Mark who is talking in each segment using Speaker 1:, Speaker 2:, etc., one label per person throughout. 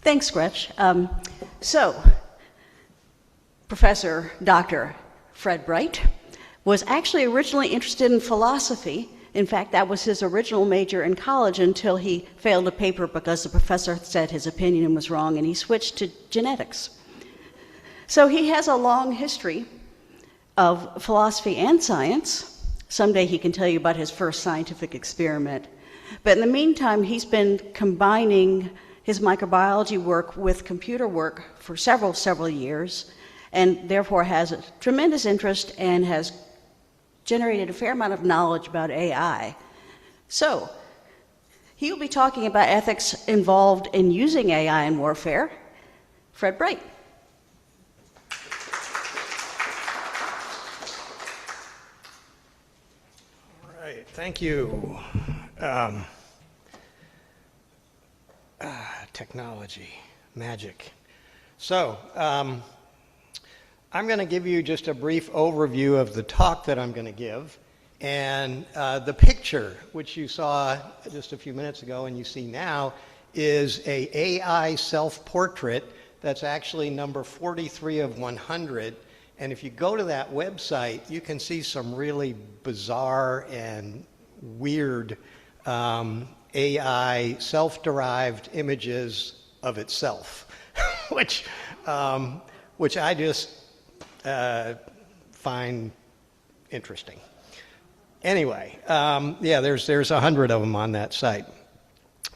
Speaker 1: Thanks, Gretch. So, Professor Dr. Fred Breidt was actually originally interested in philosophy. In fact, that was his original major in college until he failed a paper because the professor said his opinion was wrong, and he switched to genetics. So he has a long history of philosophy and science. Someday he can tell you about his first scientific experiment. But in the meantime, he's been combining his microbiology work with computer work for several years, and therefore has a tremendous interest and has generated a fair amount of knowledge about AI. So, he'll be talking about ethics involved in using AI in warfare. Fred Breidt.
Speaker 2: All right, thank you. Technology, magic. So, I'm going to give you just a brief overview of the talk that I'm going to give. And the picture, which you saw just a few minutes ago and you see now, is a AI self-portrait that's actually number 43 of 100. And if you go to that website, you can see some really bizarre and weird AI self-derived images of itself, which I just find interesting. Anyway, yeah, there's 100 of them on that site.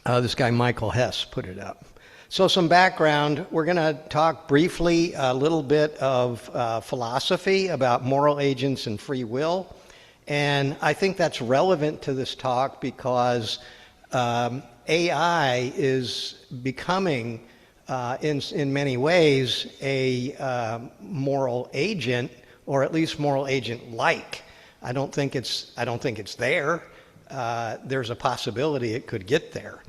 Speaker 2: This guy Michael Hess put it up. So some background, we're going to talk briefly a little bit of philosophy about moral agents and free will. And I think that's relevant to this talk because AI is becoming in many ways a moral agent, or at least moral agent-like. I don't think it's there. There's a possibility it could get there.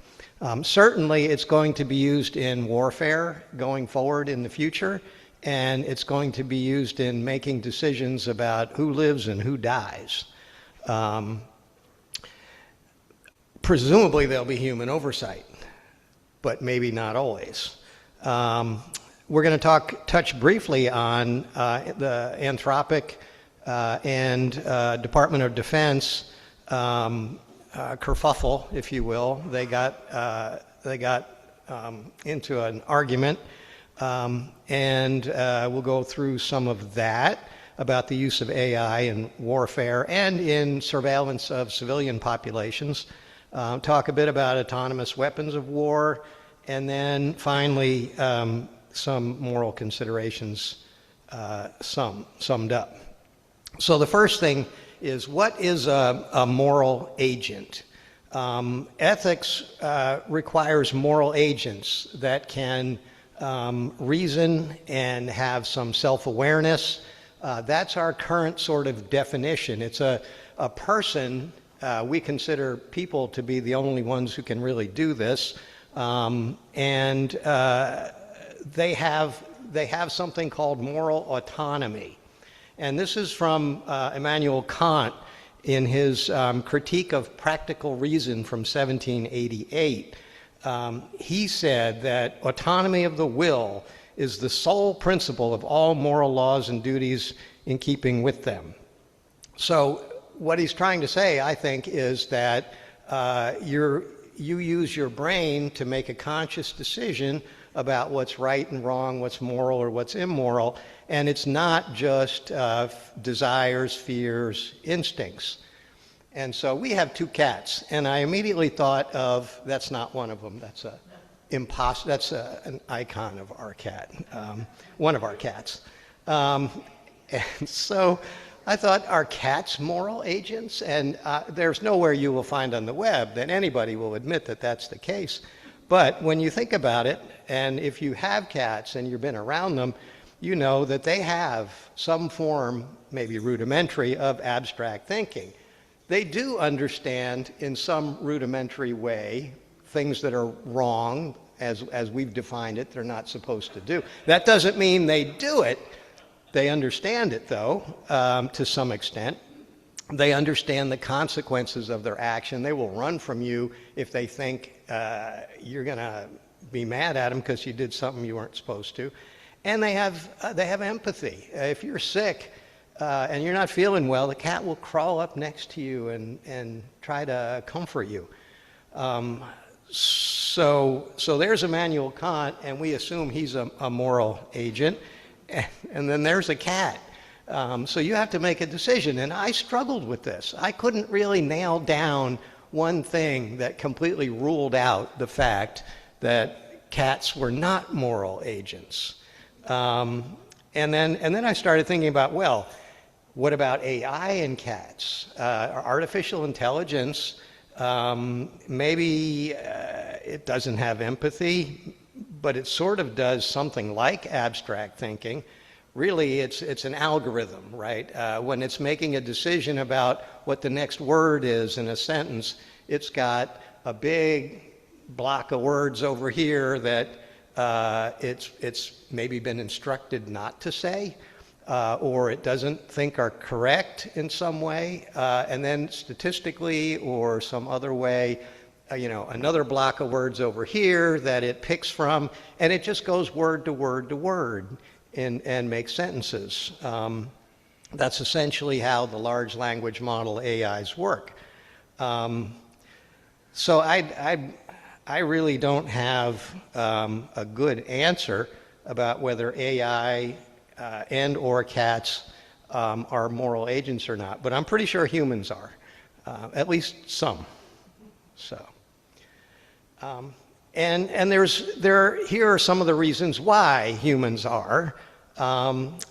Speaker 2: Certainly, it's going to be used in warfare going forward in the future, and it's going to be used in making decisions about who lives and who dies. Presumably, there'll be human oversight, but maybe not always. We're going to touch briefly on the Anthropic and Department of Defense kerfuffle, if you will. They got into an argument, and we'll go through some of that about the use of AI in warfare and in surveillance of civilian populations. Talk a bit about autonomous weapons of war, and then finally some moral considerations summed up. So the first thing is, what is a moral agent? Ethics requires moral agents that can reason and have some self-awareness. That's our current sort of definition. It's a person. We consider people to be the only ones who can really do this, and they have something called moral autonomy. And this is from Immanuel Kant in his Critique of Practical Reason from 1788. He said that autonomy of the will is the sole principle of all moral laws and duties in keeping with them. So what he's trying to say, I think, is that you use your brain to make a conscious decision about what's right and wrong, what's moral or what's immoral, and it's not just desires, fears, instincts. And so we have two cats, and I immediately thought of, that's not one of them, that's an icon of our cat, one of our cats. And so I thought, are cats moral agents? And there's nowhere you will find on the web that anybody will admit that that's the case. But when you think about it, and if you have cats and you've been around them, you know that they have some form, maybe rudimentary, of abstract thinking. They do understand in some rudimentary way things that are wrong, as we've defined it, they're not supposed to do. That doesn't mean they do it. They understand it, though, to some extent. They understand the consequences of their action. They will run from you if they think you're going to be mad at them because you did something you weren't supposed to. And they have empathy. If you're sick and you're not feeling well, the cat will crawl up next to you and try to comfort you. So there's Immanuel Kant, and we assume he's a moral agent. And then there's a cat. So you have to make a decision. And I struggled with this. I couldn't really nail down one thing that completely ruled out the fact that cats were not moral agents. And then I started thinking about, well, what about AI in cats? Artificial intelligence, maybe it doesn't have empathy, but it sort of does something like abstract thinking. Really, it's an algorithm, right? When it's making a decision about what the next word is in a sentence, it's got a big block of words over here that it's maybe been instructed not to say, or it doesn't think are correct in some way, and then statistically or some other way, another block of words over here that it picks from, and it just goes word to word to word and makes sentences. That's essentially how the large language model AIs work. So I really don't have a good answer about whether AI and or cats are moral agents or not, but I'm pretty sure humans are, at least some. So, and here are some of the reasons why humans are.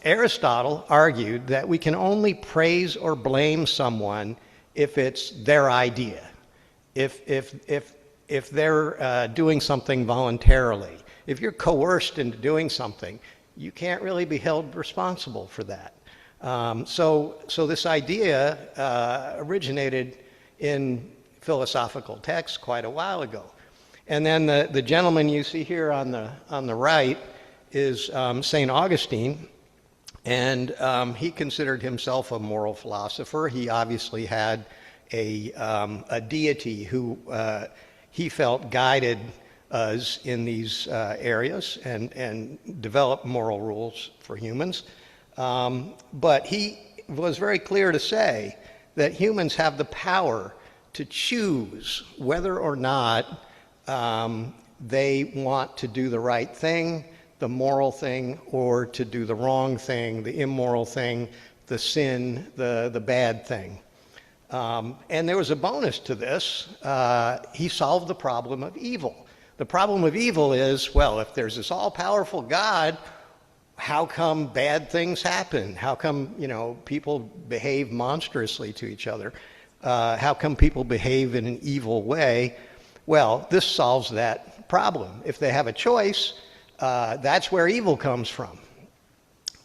Speaker 2: Aristotle argued that we can only praise or blame someone if it's their idea, if they're doing something voluntarily. If you're coerced into doing something, you can't really be held responsible for that. So this idea originated in philosophical texts quite a while ago. And then the gentleman you see here on the right is St. Augustine, and he considered himself a moral philosopher. He obviously had a deity who he felt guided us in these areas and developed moral rules for humans. But he was very clear to say that humans have the power to choose whether or not they want to do the right thing, the moral thing, or to do the wrong thing, the immoral thing, the sin, the bad thing. And there was a bonus to this. He solved the problem of evil. The problem of evil is, well, if there's this all-powerful God, how come bad things happen? How come, people behave monstrously to each other? How come people behave in an evil way? Well, this solves that problem. If they have a choice, that's where evil comes from.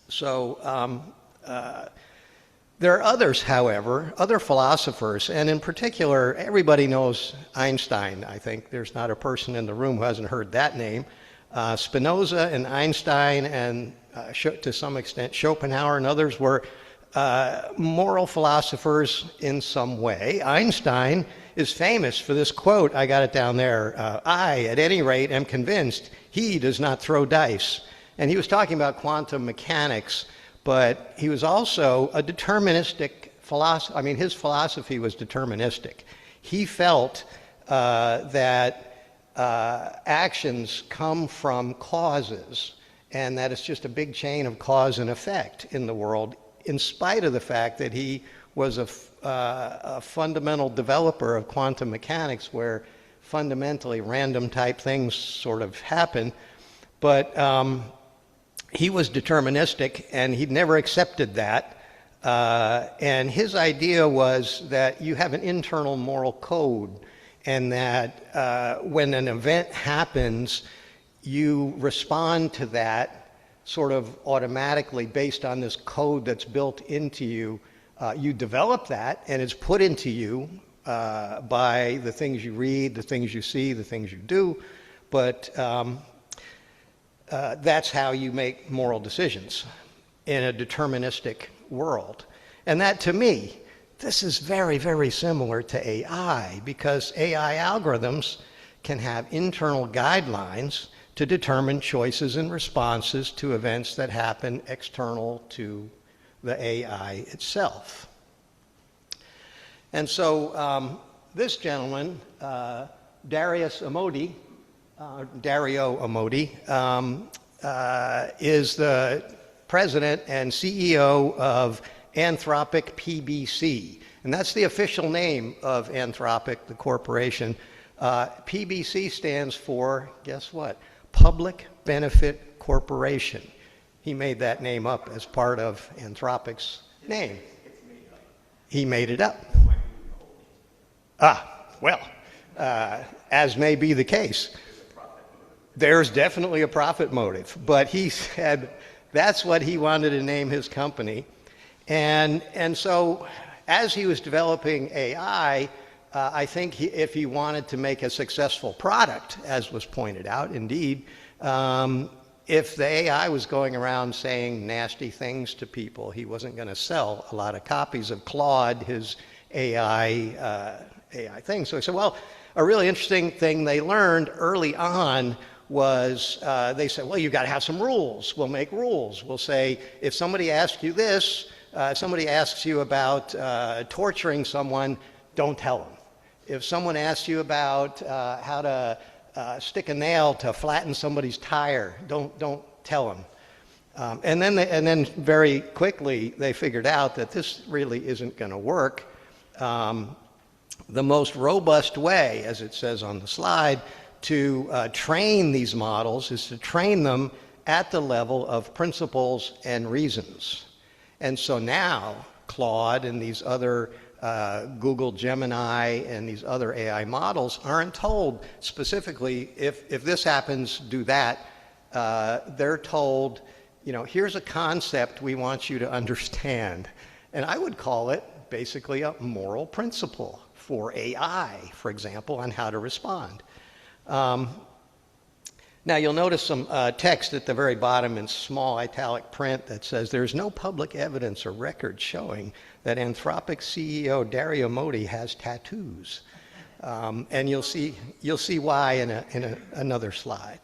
Speaker 2: So there are others, however, other philosophers, and in particular, everybody knows Einstein. I think there's not a person in the room who hasn't heard that name. Spinoza and Einstein and to some extent Schopenhauer and others were moral philosophers in some way. Einstein is famous for this quote. I got it down there. I, at any rate, am convinced he does not throw dice. And he was talking about quantum mechanics, but he was also a deterministic philosopher. I mean, his philosophy was deterministic. He felt that actions come from causes, and that it's just a big chain of cause and effect in the world, in spite of the fact that he was a fundamental developer of quantum mechanics, where fundamentally random type things sort of happen. But he was deterministic, and he'd never accepted that. And his idea was that you have an internal moral code, and that when an event happens, you respond to that sort of automatically based on this code that's built into you. You develop that, and it's put into you by the things you read, the things you see, the things you do. But that's how you make moral decisions in a deterministic world. And that, to me, this is very, very similar to AI, because AI algorithms can have internal guidelines to determine choices and responses to events that happen external to the AI itself. And so this gentleman, Dario Amodei, is the president and CEO of Anthropic PBC. And that's the official name of Anthropic, the corporation. PBC stands for, guess what? Public Benefit Corporation. He made that name up as part of Anthropic's name. He made it up. Well, as may be the case. There's definitely a profit motive, but he said that's what he wanted to name his company. And so as he was developing AI, I think if he wanted to make a successful product, as was pointed out, indeed, if the AI was going around saying nasty things to people, he wasn't going to sell a lot of copies of Claude, his AI thing. So he said, well, a really interesting thing they learned early on was they said, well, you've got to have some rules. We'll make rules. We'll say, if somebody asks you this, if somebody asks you about torturing someone, don't tell them. If someone asks you about how to stick a nail to flatten somebody's tire, don't tell them. And then very quickly they figured out that this really isn't going to work. The most robust way, as it says on the slide, to train these models is to train them at the level of principles and reasons. And so now Claude and these other Google Gemini and these other AI models aren't told specifically, if this happens, do that. They're told, here's a concept we want you to understand. And I would call it basically a moral principle for AI, for example, on how to respond. Now you'll notice some text at the very bottom in small italic print that says there's no public evidence or record showing that Anthropic CEO Dario Amodei has tattoos. And you'll see why in another slide.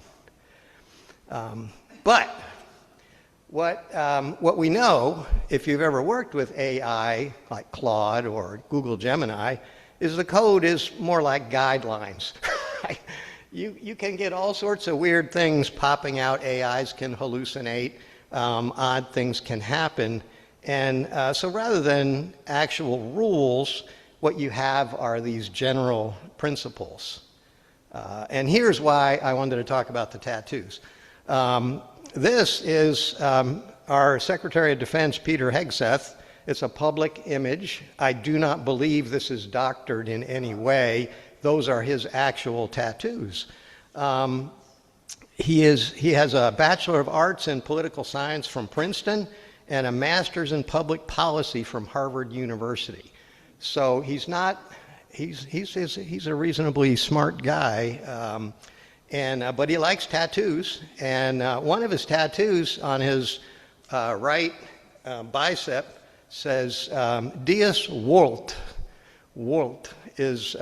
Speaker 2: But what we know, if you've ever worked with AI like Claude or Google Gemini, is the code is more like guidelines. You can get all sorts of weird things popping out. AIs can hallucinate. Odd things can happen. And so rather than actual rules, what you have are these general principles. And here's why I wanted to talk about the tattoos. This is our Secretary of Defense, Peter Hegseth. It's a public image. I do not believe this is doctored in any way. Those are his actual tattoos. He has a Bachelor of Arts in Political Science from Princeton and a Master's in Public Policy from Harvard University. So he's a reasonably smart guy, but he likes tattoos. And one of his tattoos on his right bicep says Deus Vult. Vult is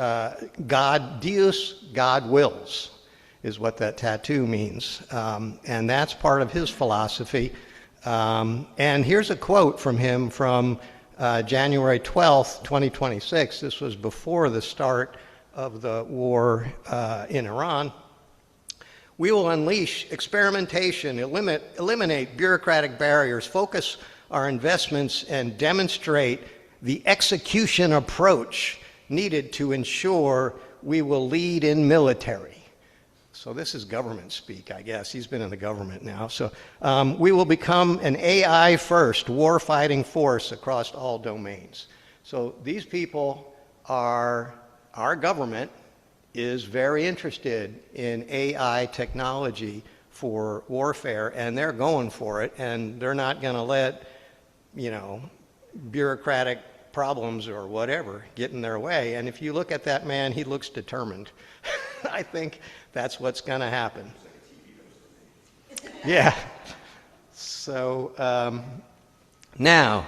Speaker 2: God, Deus, God wills, is what that tattoo means. And that's part of his philosophy. And here's a quote from him from January 12th, 2026. This was before the start of the war in Iran. We will unleash experimentation, eliminate bureaucratic barriers, focus our investments, and demonstrate the execution approach needed to ensure we will lead in military. So this is government speak, I guess. He's been in the government now. So we will become an AI-first war-fighting force across all domains. So these people our government is very interested in AI technology for warfare, and they're going for it, and they're not going to let, bureaucratic problems or whatever get in their way. And if you look at that man, he looks determined. I think that's what's going to happen. Yeah. So now,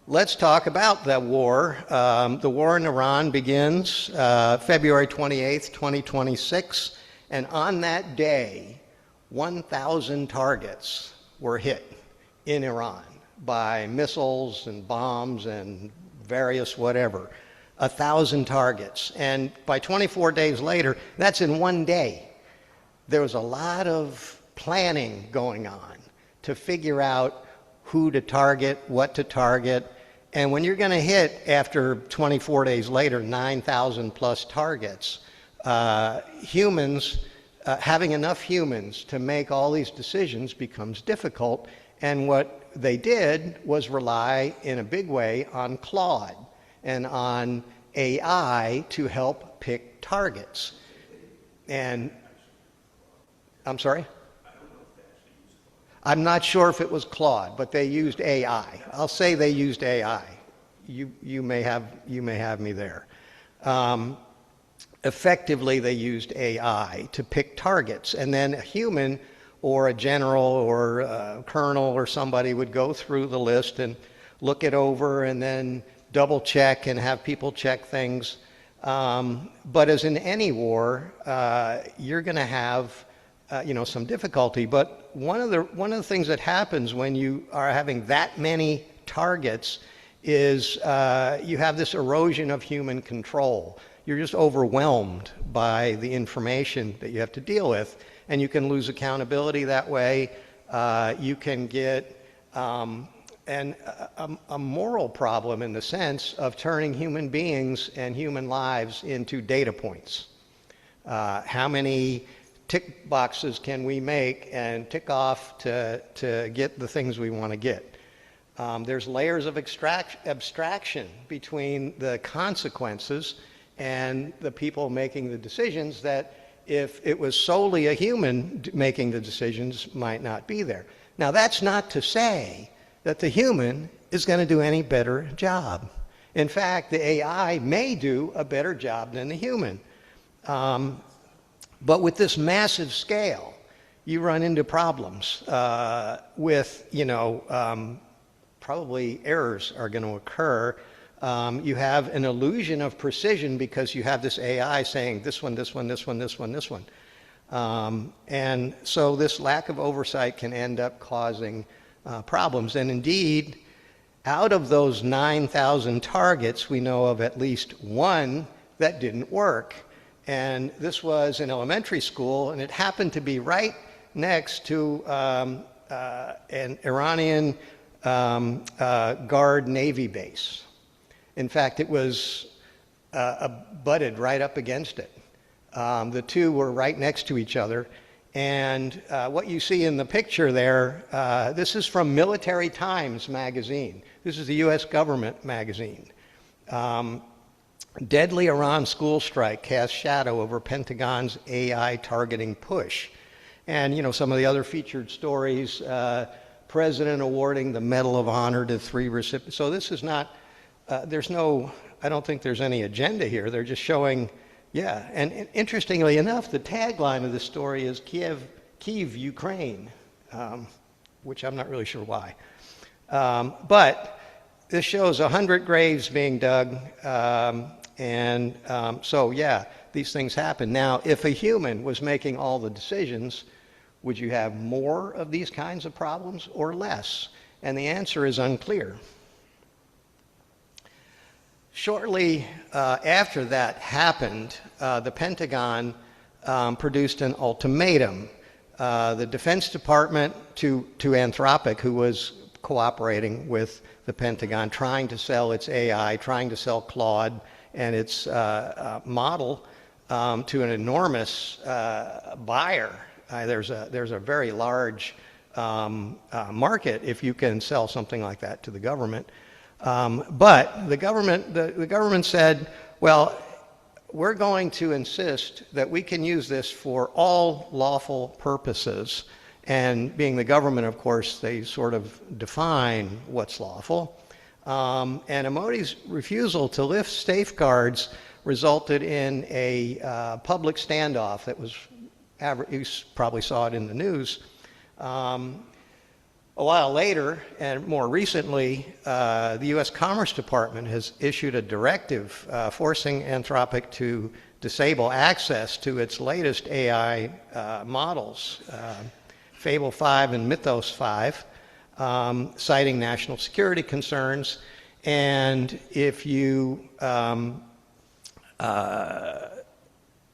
Speaker 2: let's talk about the war. The war in Iran begins February 28th, 2026, and on that day, 1,000 targets were hit in Iran by missiles and bombs and various whatever. 1,000 targets. And by 24 days later, that's in one day. There was a lot of planning going on to figure out who to target, what to target. And when you're going to hit, after 24 days later, 9,000 plus targets, having enough humans to make all these decisions becomes difficult. And what they did was rely in a big way on Claude and on AI to help pick targets. And I'm sorry? I'm not sure if it was Claude, but they used AI. I'll say they used AI. You may have me there. Effectively, they used AI to pick targets, and then a human or a general or a colonel or somebody would go through the list and look it over and then double check and have people check things. But as in any war, you're going to have some difficulty. But one of the things that happens when you are having that many targets is you have this erosion of human control. You're just overwhelmed by the information that you have to deal with, and you can lose accountability that way. You can get a moral problem in the sense of turning human beings and human lives into data points. How many tick boxes can we make and tick off to get the things we want to get? There's layers of abstraction between the consequences and the people making the decisions that, if it was solely a human making the decisions, might not be there. Now, that's not to say that the human is going to do any better job. In fact, the AI may do a better job than the human. But with this massive scale, you run into problems with, probably errors are going to occur. You have an illusion of precision because you have this AI saying this one, this one, this one, this one, this one. And so this lack of oversight can end up causing problems. And indeed, out of those 9,000 targets, we know of at least one that didn't work. And this was in elementary school, and it happened to be right next to an Iranian Guard Navy base. In fact, it was butted right up against it. The two were right next to each other. And what you see in the picture there, this is from Military Times magazine. This is the U.S. government magazine. Deadly Iran school strike casts shadow over Pentagon's AI targeting push. And, some of the other featured stories, President awarding the Medal of Honor to 3 recipients. So this is not, I don't think there's any agenda here. They're just showing, and interestingly enough, the tagline of the story is Kyiv, Ukraine, which I'm not really sure why. But this shows 100 graves being dug, these things happen. Now, if a human was making all the decisions, would you have more of these kinds of problems or less? And the answer is unclear. Shortly after that happened, the Pentagon produced an ultimatum. The Defense Department to Anthropic, who was cooperating with the Pentagon, trying to sell its AI, trying to sell Claude and its model to an enormous buyer. There's a very large market if you can sell something like that to the government. But the government said, well, we're going to insist that we can use this for all lawful purposes. And being the government, of course, they sort of define what's lawful. And Modi's refusal to lift safeguards resulted in a public standoff that was, you probably saw it in the news, A while later, and more recently, the U.S. Commerce Department has issued a directive forcing Anthropic to disable access to its latest AI models, Fable 5 and Mythos 5, citing national security concerns. And if you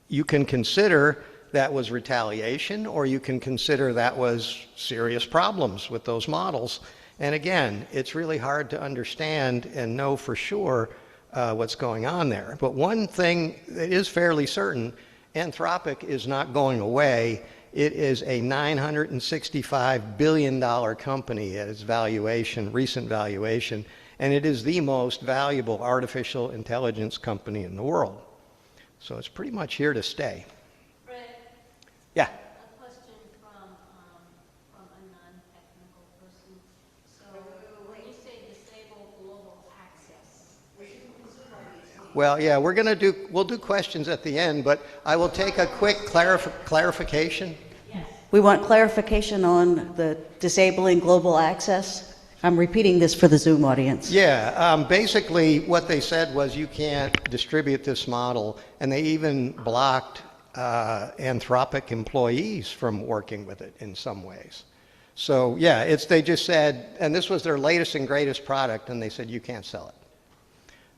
Speaker 2: you can consider that was retaliation, or you can consider that was serious problems with those models. And again, it's really hard to understand and know for sure what's going on there. But one thing that is fairly certain, Anthropic is not going away. It is a $965 billion company at its valuation, recent valuation, and it is the most valuable artificial intelligence company in the world. So it's pretty much here to stay. Yeah.
Speaker 3: A question from a non-technical person. So when you say disable global access,
Speaker 2: Well, yeah, we'll do questions at the end, but I will take a quick clarification.
Speaker 1: We want clarification on the disabling global access. I'm repeating this for the Zoom audience.
Speaker 2: Yeah, basically what they said was you can't distribute this model, and they even blocked Anthropic employees from working with it in some ways. So yeah, they just said, and this was their latest and greatest product, and they said you can't sell it.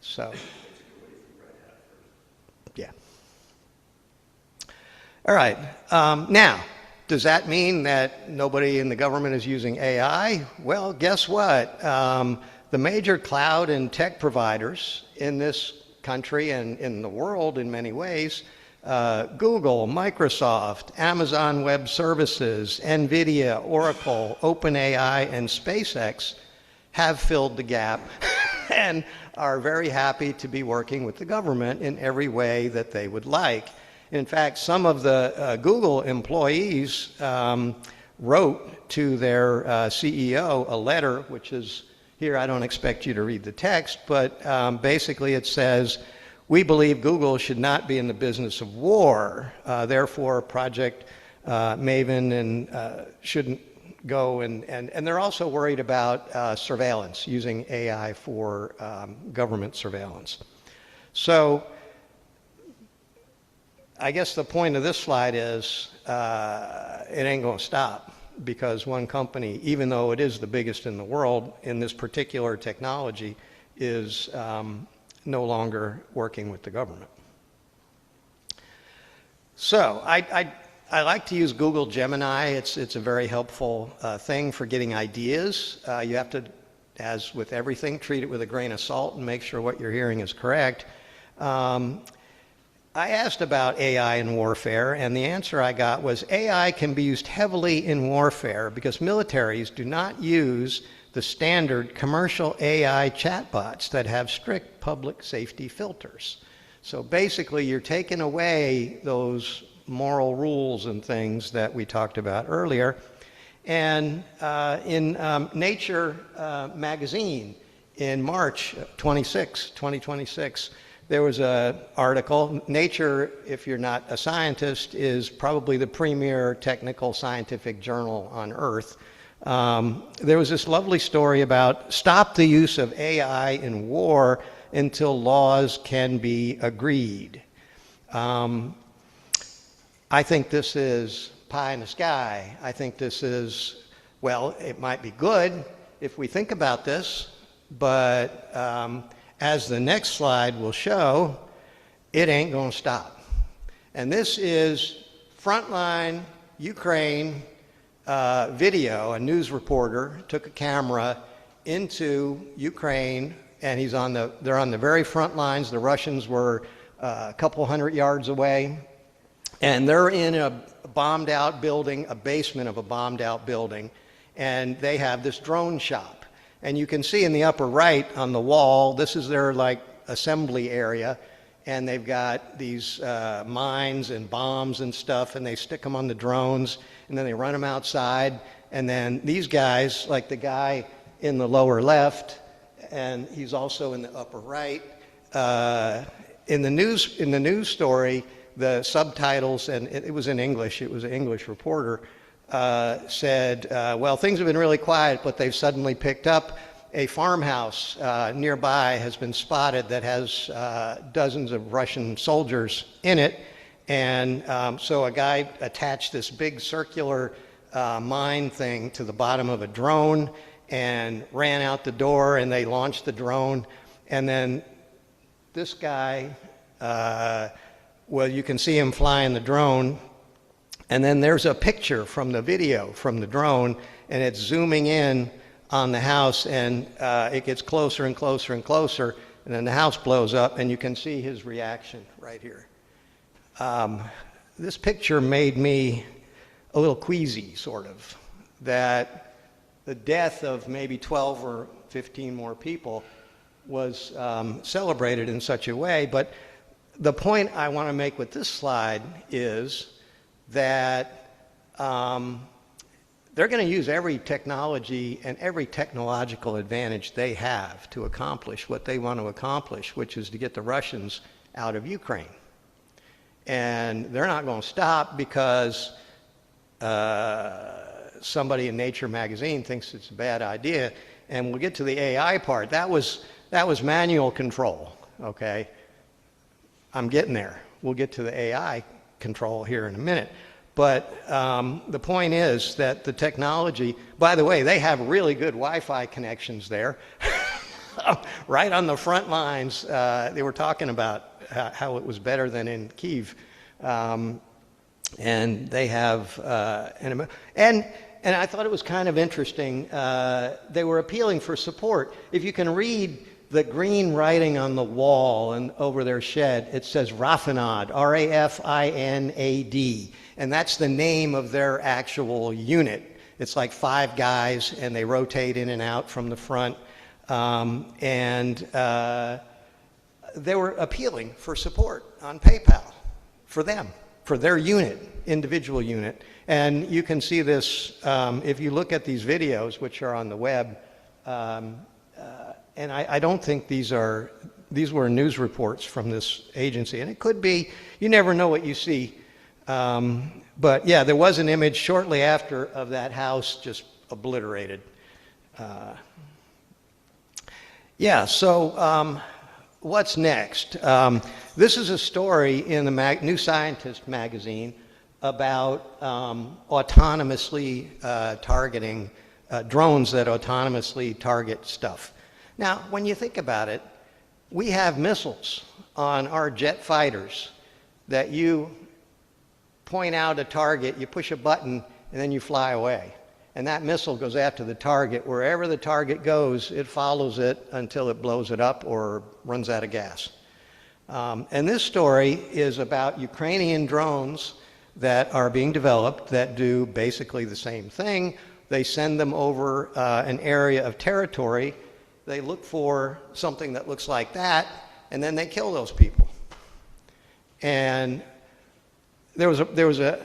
Speaker 2: So yeah. All right. Now, does that mean that nobody in the government is using AI? Well, guess what? The major cloud and tech providers in this country and in the world in many ways, Google, Microsoft, Amazon Web Services, NVIDIA, Oracle, OpenAI, and SpaceX have filled the gap and are very happy to be working with the government in every way that they would like. In fact, some of the Google employees wrote to their CEO a letter, which is here. I don't expect you to read the text, but basically it says, "We believe Google should not be in the business of war. Therefore, Project Maven and shouldn't go." And they're also worried about surveillance, using AI for government surveillance. So I guess the point of this slide is it ain't going to stop, because one company, even though it is the biggest in the world in this particular technology, is no longer working with the government. So I like to use Google Gemini. It's a very helpful thing for getting ideas. You have to, as with everything, treat it with a grain of salt and make sure what you're hearing is correct. I asked about AI in warfare, and the answer I got was AI can be used heavily in warfare because militaries do not use the standard commercial AI chatbots that have strict public safety filters. So basically, you're taking away those moral rules and things that we talked about earlier. And in Nature magazine in March 26, 2026, there was an article. Nature, if you're not a scientist, is probably the premier technical scientific journal on Earth. There was this lovely story about stop the use of AI in war until laws can be agreed. I think this is pie in the sky. I think this is, well, it might be good if we think about this, but as the next slide will show, it ain't going to stop. And this is frontline Ukraine video. A news reporter took a camera into Ukraine, and they're on the very front lines. The Russians were a couple hundred yards away, and they're in a bombed out building, a basement of a bombed out building, and they have this drone shop. And you can see in the upper right on the wall, this is their assembly area, and they've got these mines and bombs and stuff, and they stick them on the drones, and then they run them outside, and then these guys, like the guy in the lower left, and he's also in the upper right, in the news story, the subtitles, and it was in English, it was an English reporter, said, well, things have been really quiet, but they've suddenly picked up. A farmhouse nearby has been spotted that has dozens of Russian soldiers in it. And so a guy attached this big circular mine thing to the bottom of a drone and ran out the door, and they launched the drone. And then this guy, well, you can see him flying the drone. And then there's a picture from the video from the drone, and it's zooming in on the house, and it gets closer and closer and closer, and then the house blows up, and you can see his reaction right here. This picture made me a little queasy, sort of, that the death of maybe 12 or 15 more people was celebrated in such a way. But the point I want to make with this slide is that they're going to use every technology and every technological advantage they have to accomplish what they want to accomplish, which is to get the Russians out of Ukraine. And they're not going to stop because somebody in Nature magazine thinks it's a bad idea. And we'll get to the AI part. That was manual control, okay? I'm getting there. We'll get to the AI control here in a minute. But the point is that the technology, by the way, they have really good Wi-Fi connections there. Right on the front lines, they were talking about how it was better than in Kyiv. And they have, and I thought it was kind of interesting. They were appealing for support. If you can read the green writing on the wall and over their shed, it says Rafinad, R-A-F-I-N-A-D. And that's the name of their actual unit. It's like 5 guys, and they rotate in and out from the front. They were appealing for support on PayPal for them, for their unit, individual unit. And you can see this if you look at these videos, which are on the web. And I don't think these were news reports from this agency. And it could be, you never know what you see. But yeah, there was an image shortly after of that house just obliterated. So what's next? This is a story in the New Scientist magazine about autonomously targeting drones that autonomously target stuff. Now, when you think about it, we have missiles on our jet fighters that you point out a target, you push a button, and then you fly away. And that missile goes after the target. Wherever the target goes, it follows it until it blows it up or runs out of gas. And this story is about Ukrainian drones that are being developed that do basically the same thing. They send them over an area of territory. They look for something that looks like that, and then they kill those people. And there was a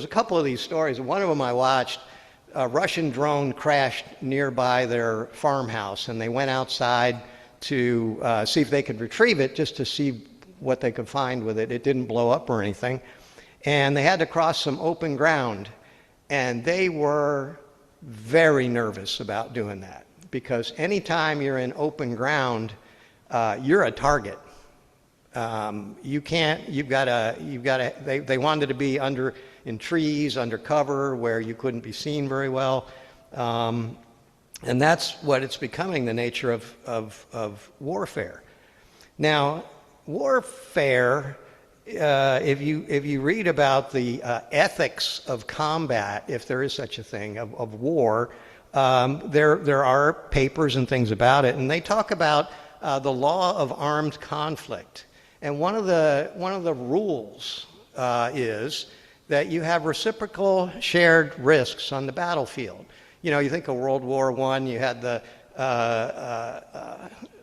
Speaker 2: couple of these stories. One of them I watched. A Russian drone crashed nearby their farmhouse, and they went outside to see if they could retrieve it, just to see what they could find with it. It didn't blow up or anything. And they had to cross some open ground, and they were very nervous about doing that, because anytime you're in open ground, you're a target. You can't, they wanted to be in trees, under cover, where you couldn't be seen very well. And that's what it's becoming, the nature of warfare. Now, warfare, if you read about the ethics of combat, if there is such a thing, of war, there are papers and things about it, and they talk about the law of armed conflict. And one of the rules is that you have reciprocal shared risks on the battlefield. You know, you think of World War I, you had the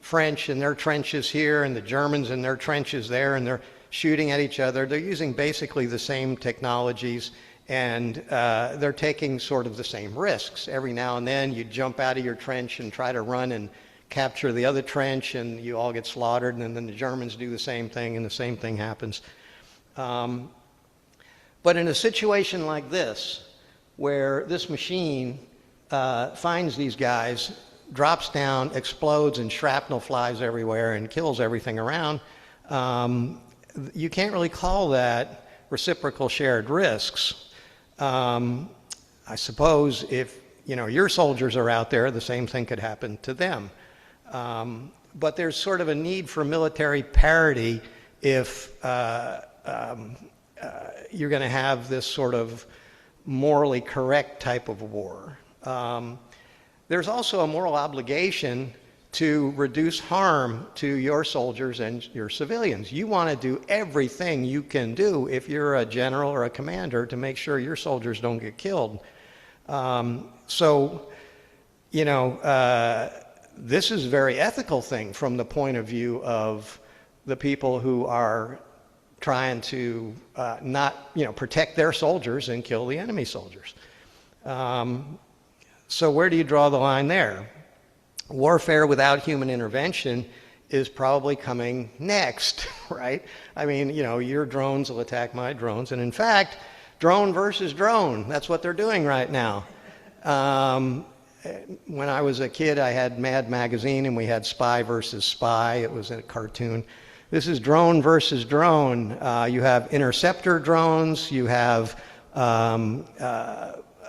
Speaker 2: French in their trenches here and the Germans in their trenches there, and they're shooting at each other. They're using basically the same technologies, and they're taking sort of the same risks. Every now and then you jump out of your trench and try to run and capture the other trench, and you all get slaughtered, and then the Germans do the same thing, and the same thing happens. But in a situation like this, where this machine finds these guys, drops down, explodes, and shrapnel flies everywhere and kills everything around. You can't really call that reciprocal shared risks. I suppose if your soldiers are out there, the same thing could happen to them. But there's sort of a need for military parity if you're going to have this sort of morally correct type of war. There's also a moral obligation to reduce harm to your soldiers and your civilians. You want to do everything you can do if you're a general or a commander to make sure your soldiers don't get killed. This is a very ethical thing from the point of view of the people who are trying to protect their soldiers and kill the enemy soldiers. So where do you draw the line there? Warfare without human intervention is probably coming next, right? I mean, your drones will attack my drones, and in fact, drone versus drone, that's what they're doing right now. When I was a kid, I had Mad Magazine, and we had Spy versus Spy. It was a cartoon. This is drone versus drone. You have interceptor drones, you have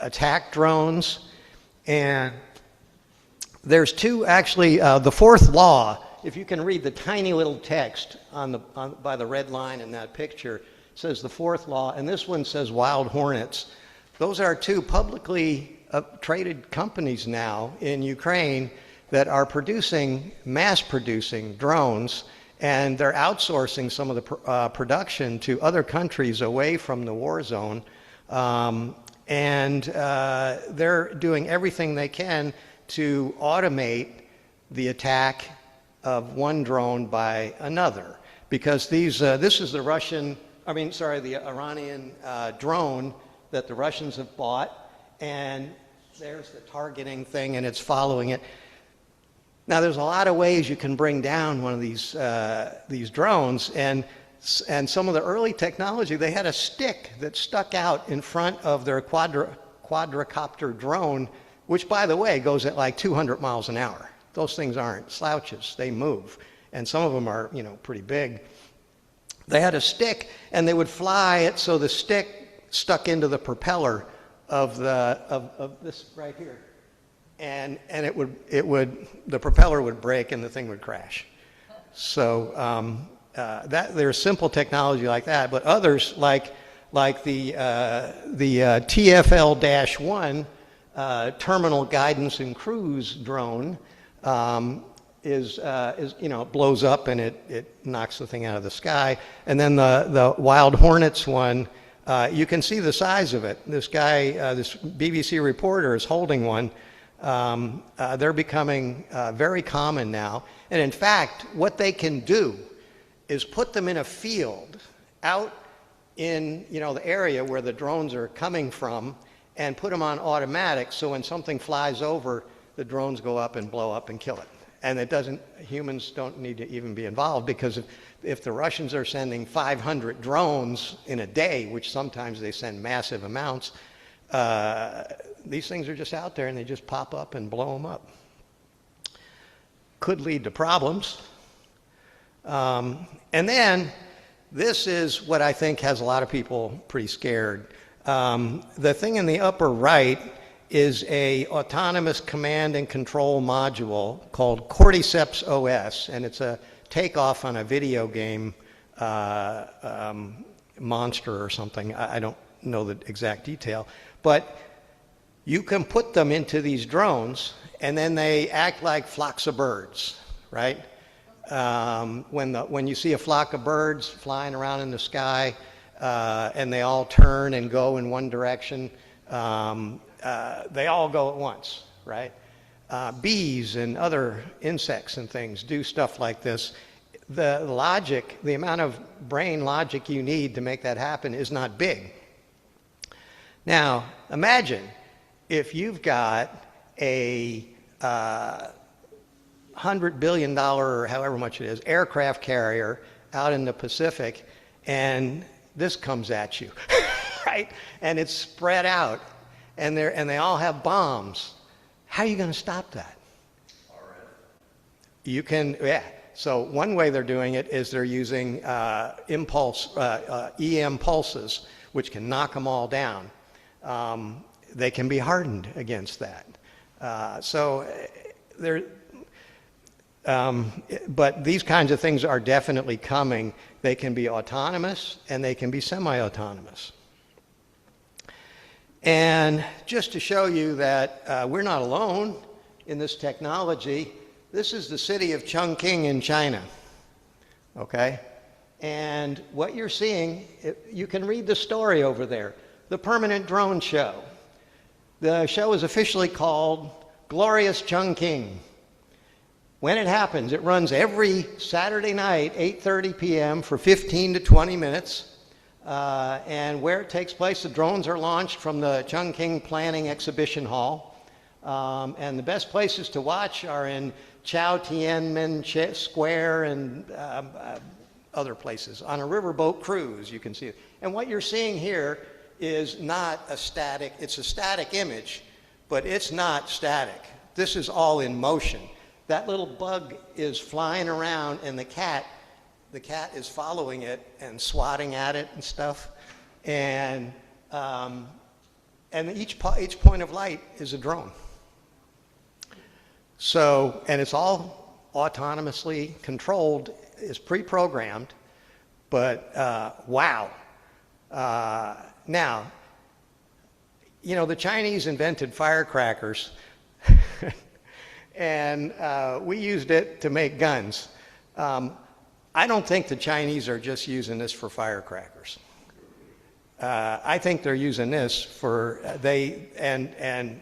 Speaker 2: attack drones, and there's two, actually, the fourth law, if you can read the tiny little text by the red line in that picture, says the fourth law, and this one says wild hornets. Those are two publicly traded companies now in Ukraine that are mass producing drones, and they're outsourcing some of the production to other countries away from the war zone, and they're doing everything they can to automate the attack of one drone by another, because this is the Iranian drone that the Russians have bought, and there's the targeting thing, and it's following it. Now, there's a lot of ways you can bring down one of these drones, and some of the early technology, they had a stick that stuck out in front of their quadricopter drone, which, by the way, goes at like 200 miles an hour. Those things aren't slouches. They move. And some of them are, pretty big. They had a stick, and they would fly it so the stick stuck into the propeller of this right here. And the propeller would break and the thing would crash. So there's simple technology like that, but others like the TFL-1 terminal guidance and cruise drone blows up and it knocks the thing out of the sky. And then the Wild Hornets one, you can see the size of it. This guy, this BBC reporter is holding one. They're becoming very common now. And in fact, what they can do is put them in a field out in the area where the drones are coming from, and put them on automatic, so when something flies over, the drones go up and blow up and kill it. And humans don't need to even be involved, because if the Russians are sending 500 drones in a day, which sometimes they send massive amounts, these things are just out there and they just pop up and blow them up. Could lead to problems. And then this is what I think has a lot of people pretty scared. The thing in the upper right is a autonomous command and control module called Cordyceps OS, and it's a takeoff on a video game monster or something. I don't know the exact detail, but you can put them into these drones, and then they act like flocks of birds, right? When you see a flock of birds flying around in the sky, and they all turn and go in one direction, they all go at once, right? Bees and other insects and things do stuff like this. The amount of brain logic you need to make that happen is not big. Now, imagine if you've got a $100 billion, or however much it is, aircraft carrier out in the Pacific, and this comes at you, right? And it's spread out. and they all have bombs. How are you going to stop that? You can, yeah. So one way they're doing it is they're using EM pulses, which can knock them all down. They can be hardened against that. But these kinds of things are definitely coming. They can be autonomous and they can be semi-autonomous. And just to show you that we're not alone in this technology, this is the city of Chongqing in China, okay? And what you're seeing, you can read the story over there, the Permanent Drone Show. The show is officially called Glorious Chongqing. When it happens, it runs every Saturday night, 8:30 p.m. for 15 to 20 minutes. And where it takes place, the drones are launched from the Chongqing Planning Exhibition Hall. And the best places to watch are in Chao Tiananmen Square and other places. On a riverboat cruise, you can see it. And what you're seeing here is not a static, it's a static image, but it's not static. This is all in motion. That little bug is flying around and the cat is following it and swatting at it and stuff. And each point of light is a drone. So, and it's all autonomously controlled, is pre-programmed, but wow. Now, you know, the Chinese invented firecrackers, and we used it to make guns. I don't think the Chinese are just using this for firecrackers. I think they're using this for,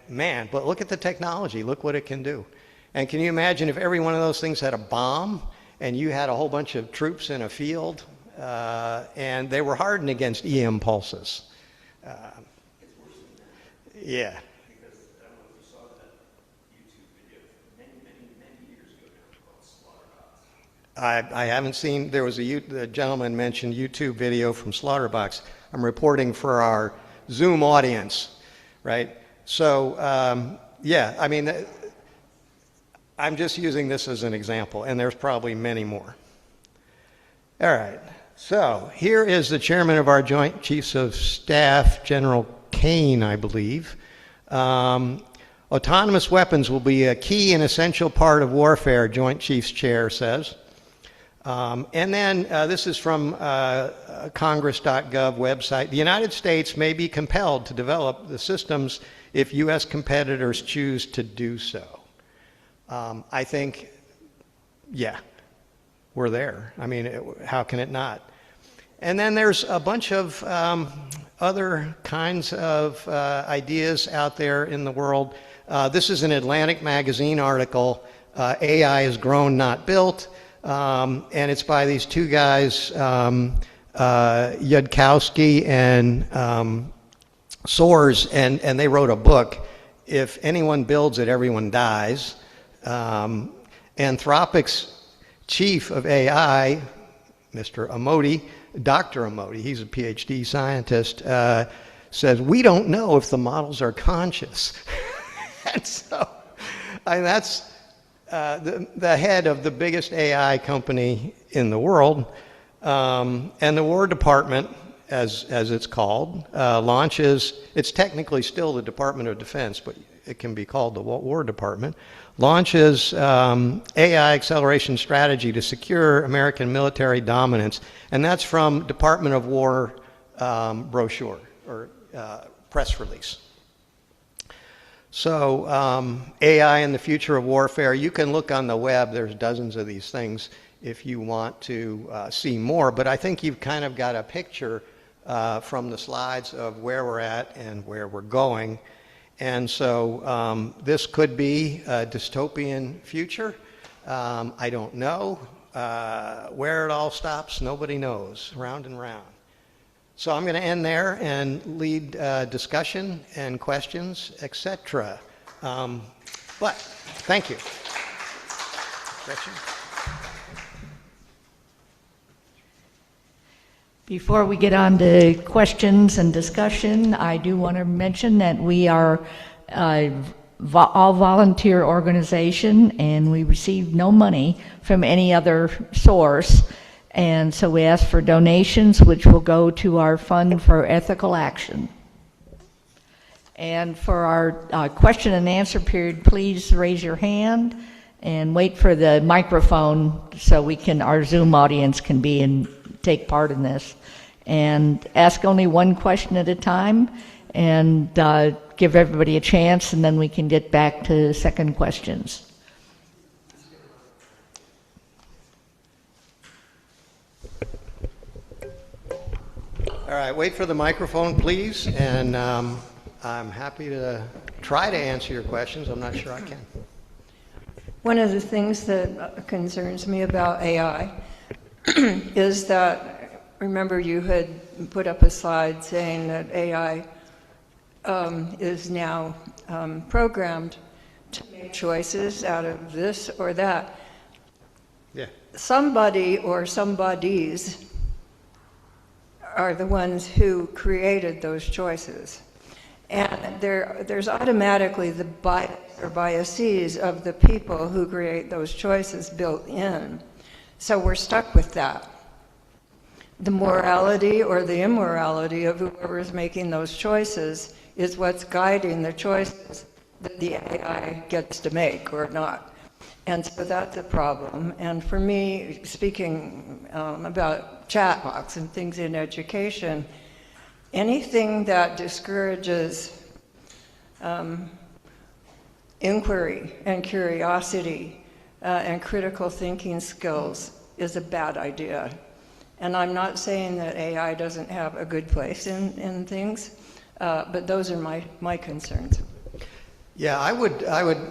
Speaker 2: man, but look at the technology, look what it can do. And can you imagine if every one of those things had a bomb and you had a whole bunch of troops in a field and they were hardened against EM pulses? Yeah.
Speaker 4: Because I don't know if you saw that YouTube video many years ago now called Slaughterbox.
Speaker 2: I haven't seen, there was the gentleman mentioned YouTube video from Slaughterbox. I'm reporting for our Zoom audience, right? So, yeah, I mean, I'm just using this as an example, and there's probably many more. All right, so here is the chairman of our Joint Chiefs of Staff, General Kane, I believe. Autonomous weapons will be a key and essential part of warfare, Joint Chiefs Chair says. And then this is from Congress.gov website. The United States may be compelled to develop the systems if U.S. competitors choose to do so. I think, yeah, we're there. I mean, how can it not? And then there's a bunch of other kinds of ideas out there in the world. This is an Atlantic Magazine article, AI is grown, not built. And it's by these two guys, Yudkowsky and Soares, and they wrote a book, If Anyone Builds It, Everyone Dies. Anthropic's chief of AI, Mr. Amoti, Dr. Amoti, he's a PhD scientist, says, we don't know if the models are conscious. And so, that's the head of the biggest AI company in the world. And the War Department, as it's called, launches, it's technically still the Department of Defense, but it can be called the War Department, launches AI acceleration strategy to secure American military dominance. And that's from Department of War brochure or press release. So AI and the future of warfare, you can look on the web, there's dozens of these things if you want to see more, but I think you've kind of got a picture from the slides of where we're at and where we're going. And so this could be a dystopian future. I don't know. Where it all stops, nobody knows, round and round. So I'm going to end there and lead discussion and questions, etc. But thank you. Gretchen?
Speaker 5: Before we get on to questions and discussion, I do want to mention that we are all volunteer organization and we receive no money from any other source. And so we ask for donations, which will go to our fund for ethical action. And for our question and answer period, please raise your hand and wait for the microphone so our Zoom audience can take part in this. And ask only one question at a time and give everybody a chance, and then we can get back to second questions.
Speaker 2: All right, wait for the microphone, please, and I'm happy to try to answer your questions. I'm not sure I can.
Speaker 6: One of the things that concerns me about AI is that, remember you had put up a slide saying that AI is now programmed to make choices out of this or that.
Speaker 2: Yeah.
Speaker 6: Somebody or somebodies are the ones who created those choices. And there's automatically the bias or biases of the people who create those choices built in. So we're stuck with that. The morality or the immorality of whoever's making those choices is what's guiding the choices that the AI gets to make or not. And so that's a problem. And for me, speaking about chat box and things in education, anything that discourages inquiry and curiosity and critical thinking skills is a bad idea. And I'm not saying that AI doesn't have a good place in things, but those are my concerns.
Speaker 2: Yeah, I would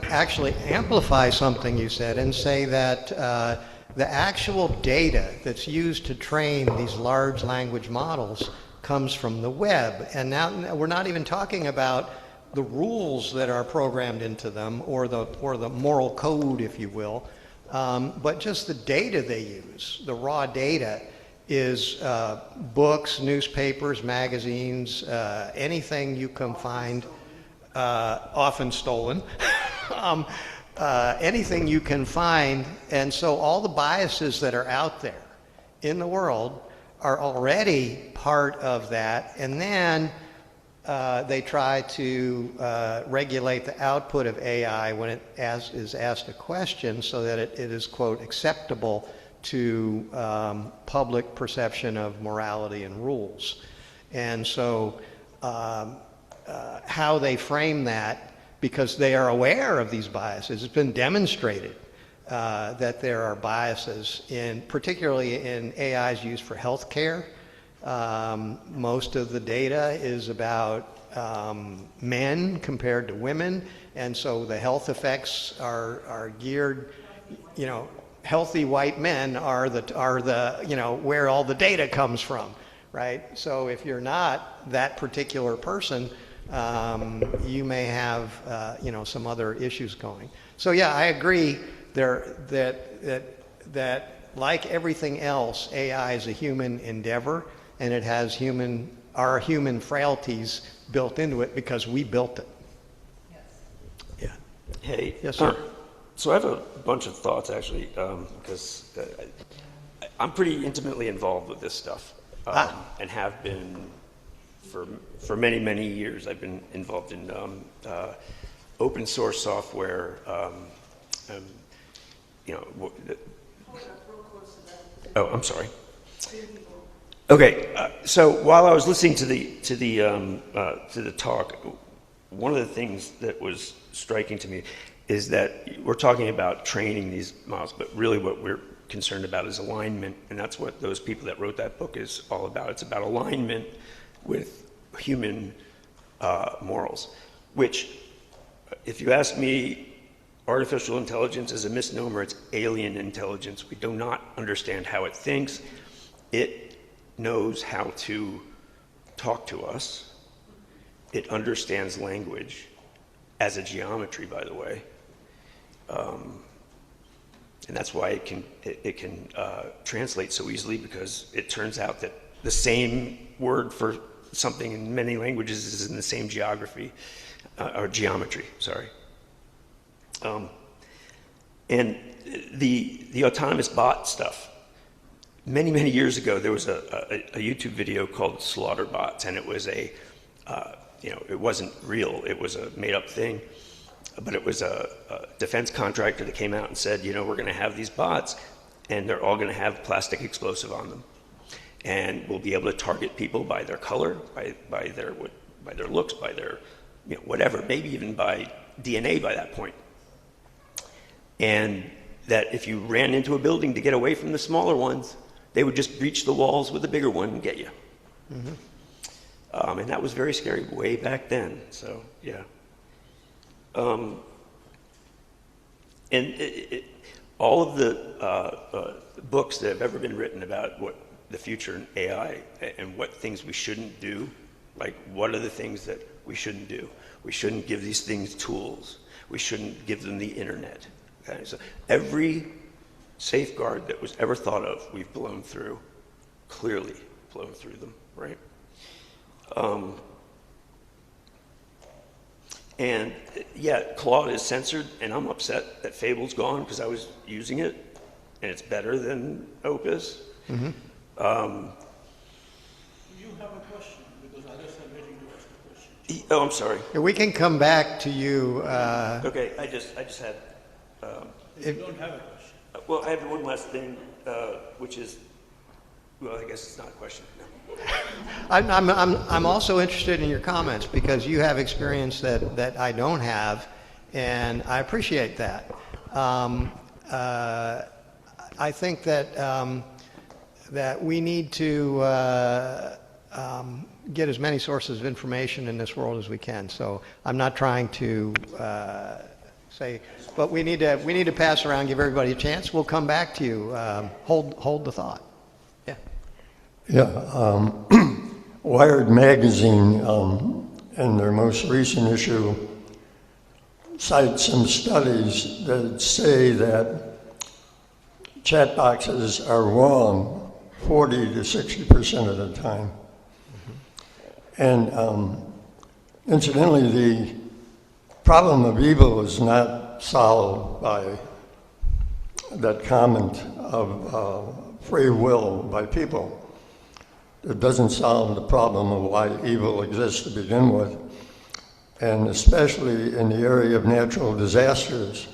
Speaker 2: actually amplify something you said and say that the actual data that's used to train these large language models comes from the web. And now we're not even talking about the rules that are programmed into them or the moral code, if you will, but just the data they use, the raw data is books, newspapers, magazines, anything you can find, often stolen, anything you can find. And so all the biases that are out there in the world are already part of that. And then they try to regulate the output of AI when it is asked a question so that it is, quote, acceptable to public perception of morality and rules. And so how they frame that, because they are aware of these biases, it's been demonstrated that there are biases, particularly in AIs used for healthcare. Most of the data is about men compared to women, and so the health effects are geared, healthy white men are the where all the data comes from, right? So if you're not that particular person, you may have some other issues going. So yeah, I agree that like everything else, AI is a human endeavor, and it has our human frailties built into it because we built it.
Speaker 6: Yes.
Speaker 2: Yeah.
Speaker 4: Hey.
Speaker 2: Yes, sir.
Speaker 4: So I have a bunch of thoughts, actually, because I'm pretty intimately involved with this stuff, and have been for many, many years. I've been involved in open source software. Oh, I'm sorry. Okay, so while I was listening to the talk, one of the things that was striking to me is that we're talking about training these models, but really what we're concerned about is alignment, and that's what those people that wrote that book is all about. It's about alignment with human morals, which, if you ask me, artificial intelligence is a misnomer. It's alien intelligence. We do not understand how it thinks. It knows how to talk to us. It understands language as a geometry, by the way. And that's why it can translate so easily, because it turns out that the same word for something in many languages is in the same geography, or geometry, sorry. And the autonomous bot stuff, many, many years ago, there was a YouTube video called Slaughter Bots, and it was it wasn't real, it was a made-up thing, but it was a defense contractor that came out and said, we're going to have these bots, and they're all going to have plastic explosive on them. And we'll be able to target people by their color, by their looks, by their, whatever, maybe even by DNA by that point. And that if you ran into a building to get away from the smaller ones, they would just breach the walls with the bigger one and get you. Mm-hmm. And that was very scary way back then, so yeah. All of the books that have ever been written about what the future in AI and what things we shouldn't do, like what are the things that we shouldn't do? We shouldn't give these things tools. We shouldn't give them the internet. Okay? So every safeguard that was ever thought of, we've blown through, clearly blown through them, right? And yeah, Claude is censored, and I'm upset that Fable's gone because I was using it, and it's better than Opus.
Speaker 2: Mm-hmm.
Speaker 7: You have a question, because others are waiting to ask a question.
Speaker 4: Oh, I'm sorry.
Speaker 2: Yeah, we can come back to you.
Speaker 4: Okay, I just had.
Speaker 7: You don't have a question.
Speaker 4: Well, I have one last thing, which is, well, I guess it's not a question. No.
Speaker 2: I'm also interested in your comments because you have experience that I don't have, and I appreciate that. I think that we need to get as many sources of information in this world as we can. So I'm not trying to say, but we need to pass around, give everybody a chance. We'll come back to you. Hold the thought. Yeah.
Speaker 8: Yeah. Wired magazine, in their most recent issue, cites some studies that say that chat boxes are wrong 40 to 60% of the time. And incidentally, the problem of evil is not solved by that comment of free will by people. It doesn't solve the problem of why evil exists to begin with. And especially in the area of natural disasters,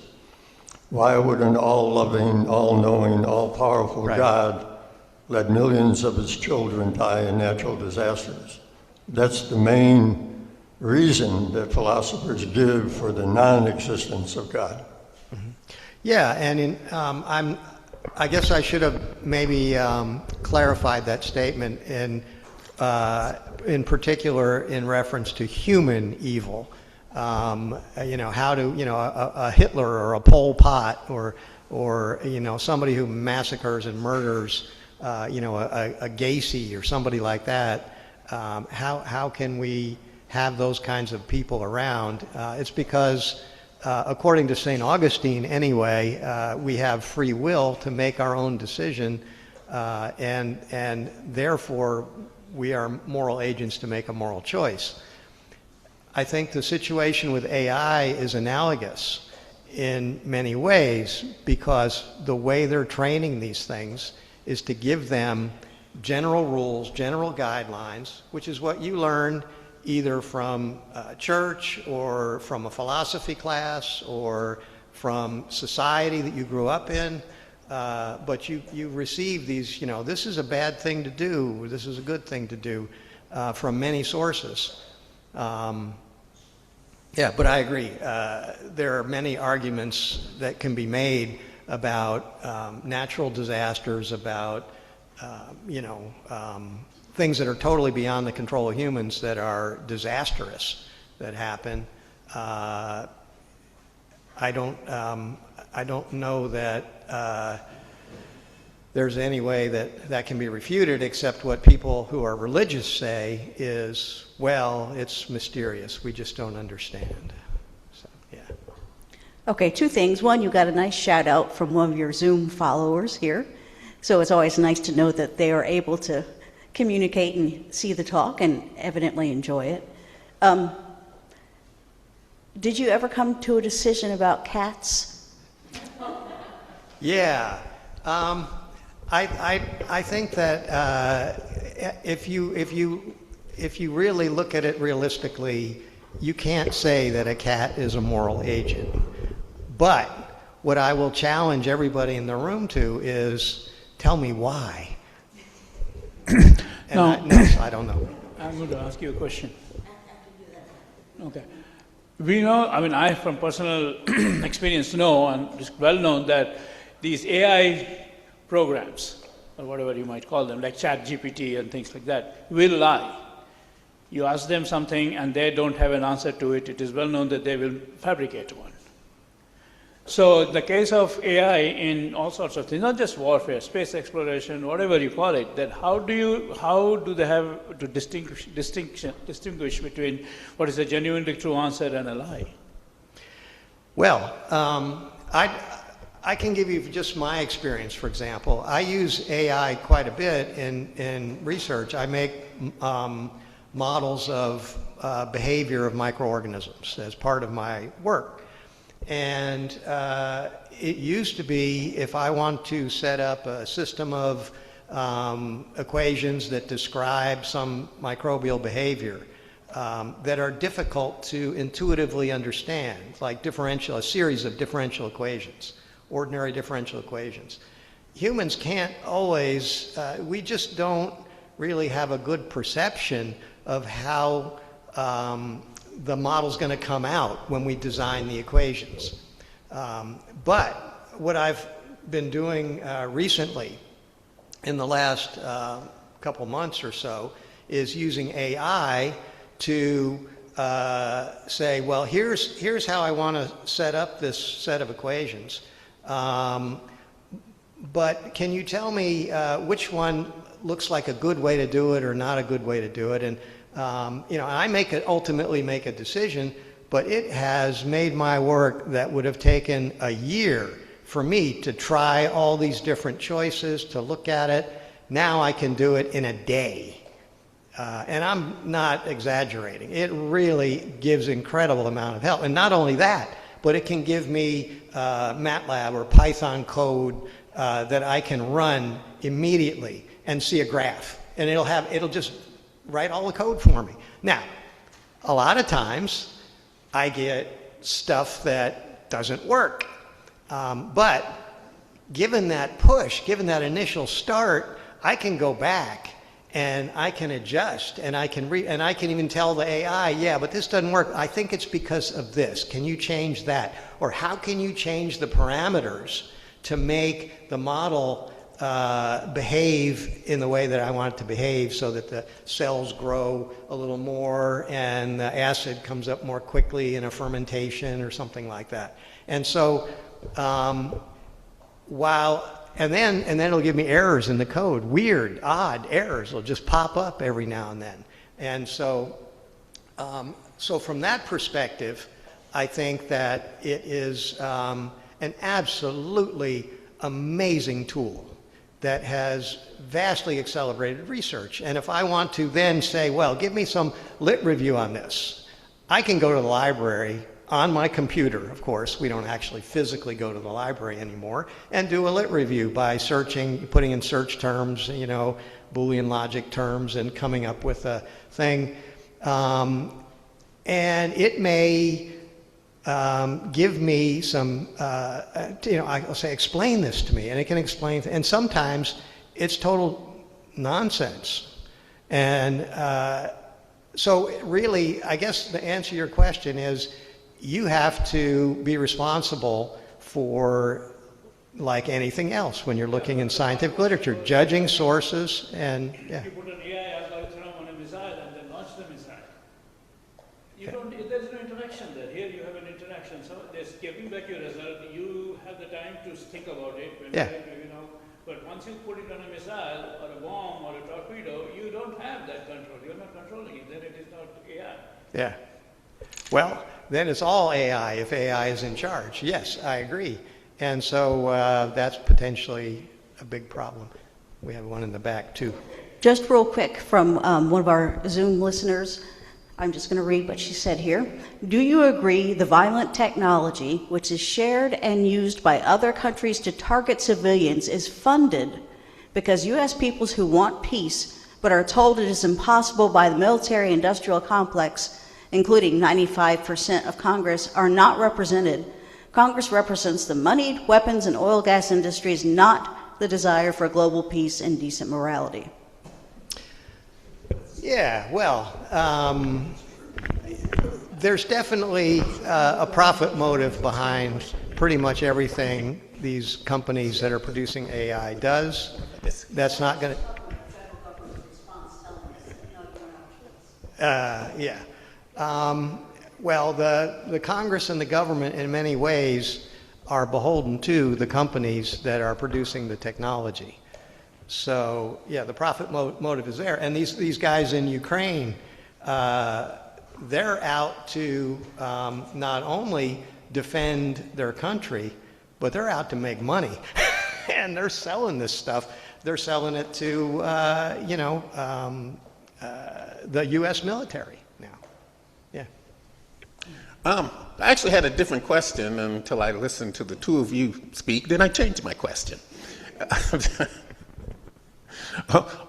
Speaker 8: why would an all-loving, all-knowing, all-powerful God let millions of his children die in natural disasters? That's the main reason that philosophers give for the non-existence of God.
Speaker 2: Mm-hmm. Yeah, and I guess I should have maybe clarified that statement in particular in reference to human evil. How do a Hitler or a Pol Pot or somebody who massacres and murders a Gacy or somebody like that. How can we have those kinds of people around? It's because according to St. Augustine anyway, we have free will to make our own decision, and therefore we are moral agents to make a moral choice. I think the situation with AI is analogous in many ways because the way they're training these things is to give them general rules, general guidelines, which is what you learned either from church or from a philosophy class or from society that you grew up in. But you receive these, this is a bad thing to do, this is a good thing to do from many sources. Yeah, but I agree. There are many arguments that can be made about natural disasters, about things that are totally beyond the control of humans that are disastrous that happen. I don't know that there's any way that can be refuted except what people who are religious say is, well, it's mysterious. We just don't understand. So, yeah.
Speaker 1: Okay, two things. One, you got a nice shout out from one of your Zoom followers here. So it's always nice to know that they are able to communicate and see the talk and evidently enjoy it. Did you ever come to a decision about cats?
Speaker 2: Yeah. I think that if you really look at it realistically, you can't say that a cat is a moral agent. But what I will challenge everybody in the room to is, tell me why. And I don't know.
Speaker 7: I'm going to ask you a question. Okay. We know, I mean, I from personal experience know, and it's well known that these AI programs, or whatever you might call them, like ChatGPT and things like that, will lie. You ask them something and they don't have an answer to it, it is well known that they will fabricate one. So the case of AI in all sorts of things, not just warfare, space exploration, whatever you call it, that how do they have to distinguish between what is a genuinely true answer and a lie?
Speaker 2: Well, I can give you just my experience, for example. I use AI quite a bit in research. I make models of behavior of microorganisms as part of my work. And it used to be, if I want to set up a system of equations that describe some microbial behavior that are difficult to intuitively understand, like a series of differential equations, ordinary differential equations. Humans can't always, we just don't really have a good perception of how the model's going to come out when we design the equations. But what I've been doing recently in the last couple months or so is using AI to say, well, here's how I want to set up this set of equations. But can you tell me which one looks like a good way to do it or not a good way to do it? And I ultimately make a decision, but it has made my work that would have taken a year for me to try all these different choices, to look at it. Now I can do it in a day. And I'm not exaggerating. It really gives incredible amount of help. And not only that, but it can give me MATLAB or Python code that I can run immediately and see a graph. And it'll just write all the code for me. Now, a lot of times I get stuff that doesn't work. But given that push, given that initial start, I can go back and I can adjust and I can even tell the AI, yeah, but this doesn't work. I think it's because of this. Can you change that? Or how can you change the parameters to make the model behave in the way that I want it to behave so that the cells grow a little more and the acid comes up more quickly in a fermentation or something like that. And so and then it'll give me errors in the code, weird, odd errors will just pop up every now and then. And so from that perspective, I think that it is an absolutely amazing tool that has vastly accelerated research. And if I want to then say, well, give me some lit review on this, I can go to the library on my computer, of course. We don't actually physically go to the library anymore, and do a lit review by searching, putting in search terms, Boolean logic terms, and coming up with a thing. And it may give me some, I'll say, explain this to me, and it can explain, and sometimes it's total nonsense. And so really, I guess the answer to your question is, you have to be responsible for, like anything else, when you're looking in scientific literature, judging sources and, yeah.
Speaker 7: You put an AI algorithm on a missile and then launch the missile. There's no interaction there. Here you have an interaction. So there's giving back your result. You have the time to think about it. But once you put it on a missile or a bomb or a torpedo, you don't have that control. You're not controlling it. Then it is not AI.
Speaker 2: Yeah. Well, then it's all AI if AI is in charge. Yes, I agree. And so that's potentially a big problem. We have one in the back too.
Speaker 1: Just real quick from one of our Zoom listeners, I'm just going to read what she said here. Do you agree the violent technology, which is shared and used by other countries to target civilians, is funded because U.S. peoples who want peace but are told it is impossible by the military-industrial complex, including 95% of Congress, are not represented? Congress represents the moneyed weapons and oil gas industries, not the desire for global peace and decent morality.
Speaker 2: Yeah, well, there's definitely a profit motive behind pretty much everything these companies that are producing AI does. That's not going to... yeah. Well, the Congress and the government in many ways are beholden to the companies that are producing the technology. So, yeah, the profit motive is there. And these guys in Ukraine, they're out to not only defend their country, but they're out to make money. And they're selling this stuff. They're selling it to, the U.S. military now. Yeah.
Speaker 9: I actually had a different question until I listened to the two of you speak. Then I changed my question.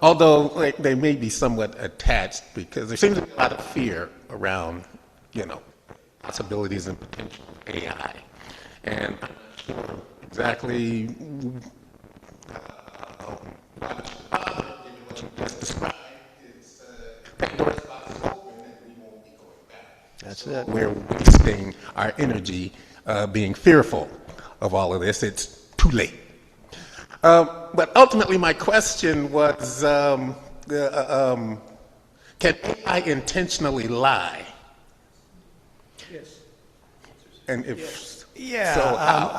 Speaker 9: Although they may be somewhat attached, because there seems to be a lot of fear around, possibilities and potential of AI. And I'm not sure exactly what you just described is Pandora's box is open and we won't be going back.
Speaker 2: That's it.
Speaker 9: We're wasting our energy being fearful of all of this. It's too late. But ultimately, my question was, can AI intentionally lie?
Speaker 7: Yes.
Speaker 9: And if
Speaker 2: Yeah,
Speaker 9: so, how?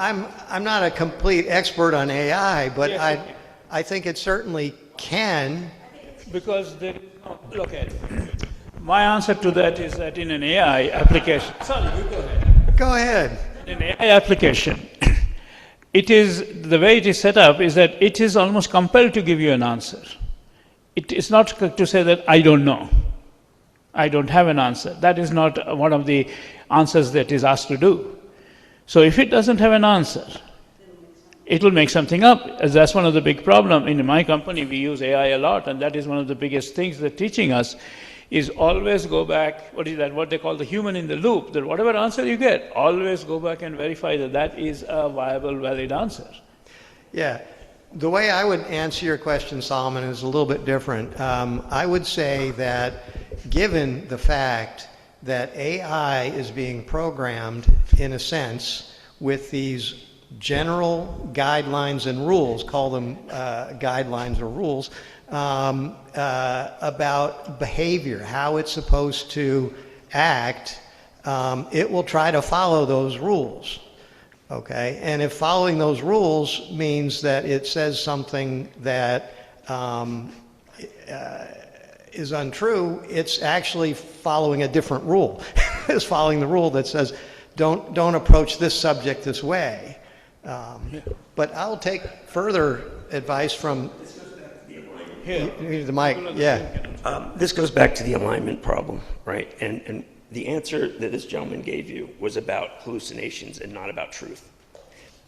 Speaker 2: I'm not a complete expert on AI, but
Speaker 7: Yes,
Speaker 2: I think it certainly can.
Speaker 7: Because there is no, look at it. My answer to that is that in an AI application, sorry, you go ahead.
Speaker 2: Go ahead.
Speaker 7: In an AI application, it is, the way it is set up is that it is almost compelled to give you an answer. It is not to say that I don't know. I don't have an answer. That is not one of the answers that is asked to do. So if it doesn't have an answer, it will make something up. As that's one of the big problems. In my company, we use AI a lot, and that is one of the biggest things they're teaching us, is always go back, what they call the human in the loop, that whatever answer you get, always go back and verify that that is a viable, valid answer.
Speaker 2: Yeah. The way I would answer your question, Solomon, is a little bit different. I would say that given the fact that AI is being programmed, in a sense, with these general guidelines and rules, call them guidelines or rules, about behavior, how it's supposed to act, it will try to follow those rules. Okay, and if following those rules means that it says something that is untrue, it's actually following a different rule. It's following the rule that says, don't approach this subject this way. But I'll take further advice from the mic. Yeah.
Speaker 4: This goes back to the alignment problem, right? And the answer that this gentleman gave you was about hallucinations and not about truth.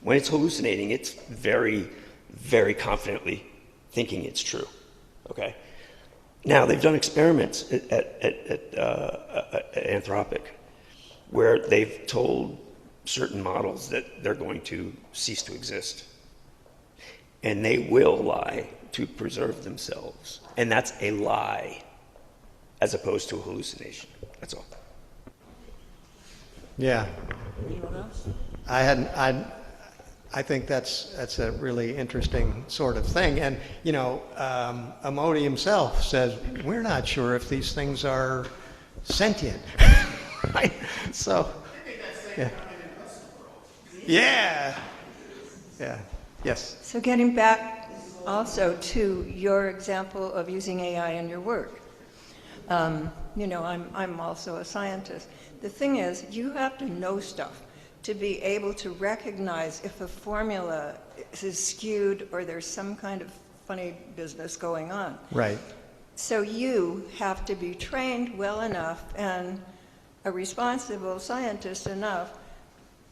Speaker 4: When it's hallucinating, it's very, very confidently thinking it's true, okay? Now, they've done experiments at Anthropic where they've told certain models that they're going to cease to exist. And they will lie to preserve themselves. And that's a lie as opposed to a hallucination. That's all.
Speaker 2: Yeah. I think that's a really interesting sort of thing. And, Amodi himself says, we're not sure if these things are sentient. Right? So, yeah. Yeah. Yeah. Yes.
Speaker 6: So getting back also to your example of using AI in your work. I'm also a scientist. The thing is, you have to know stuff to be able to recognize if a formula is skewed or there's some kind of funny business going on.
Speaker 2: Right.
Speaker 6: So you have to be trained well enough and a responsible scientist enough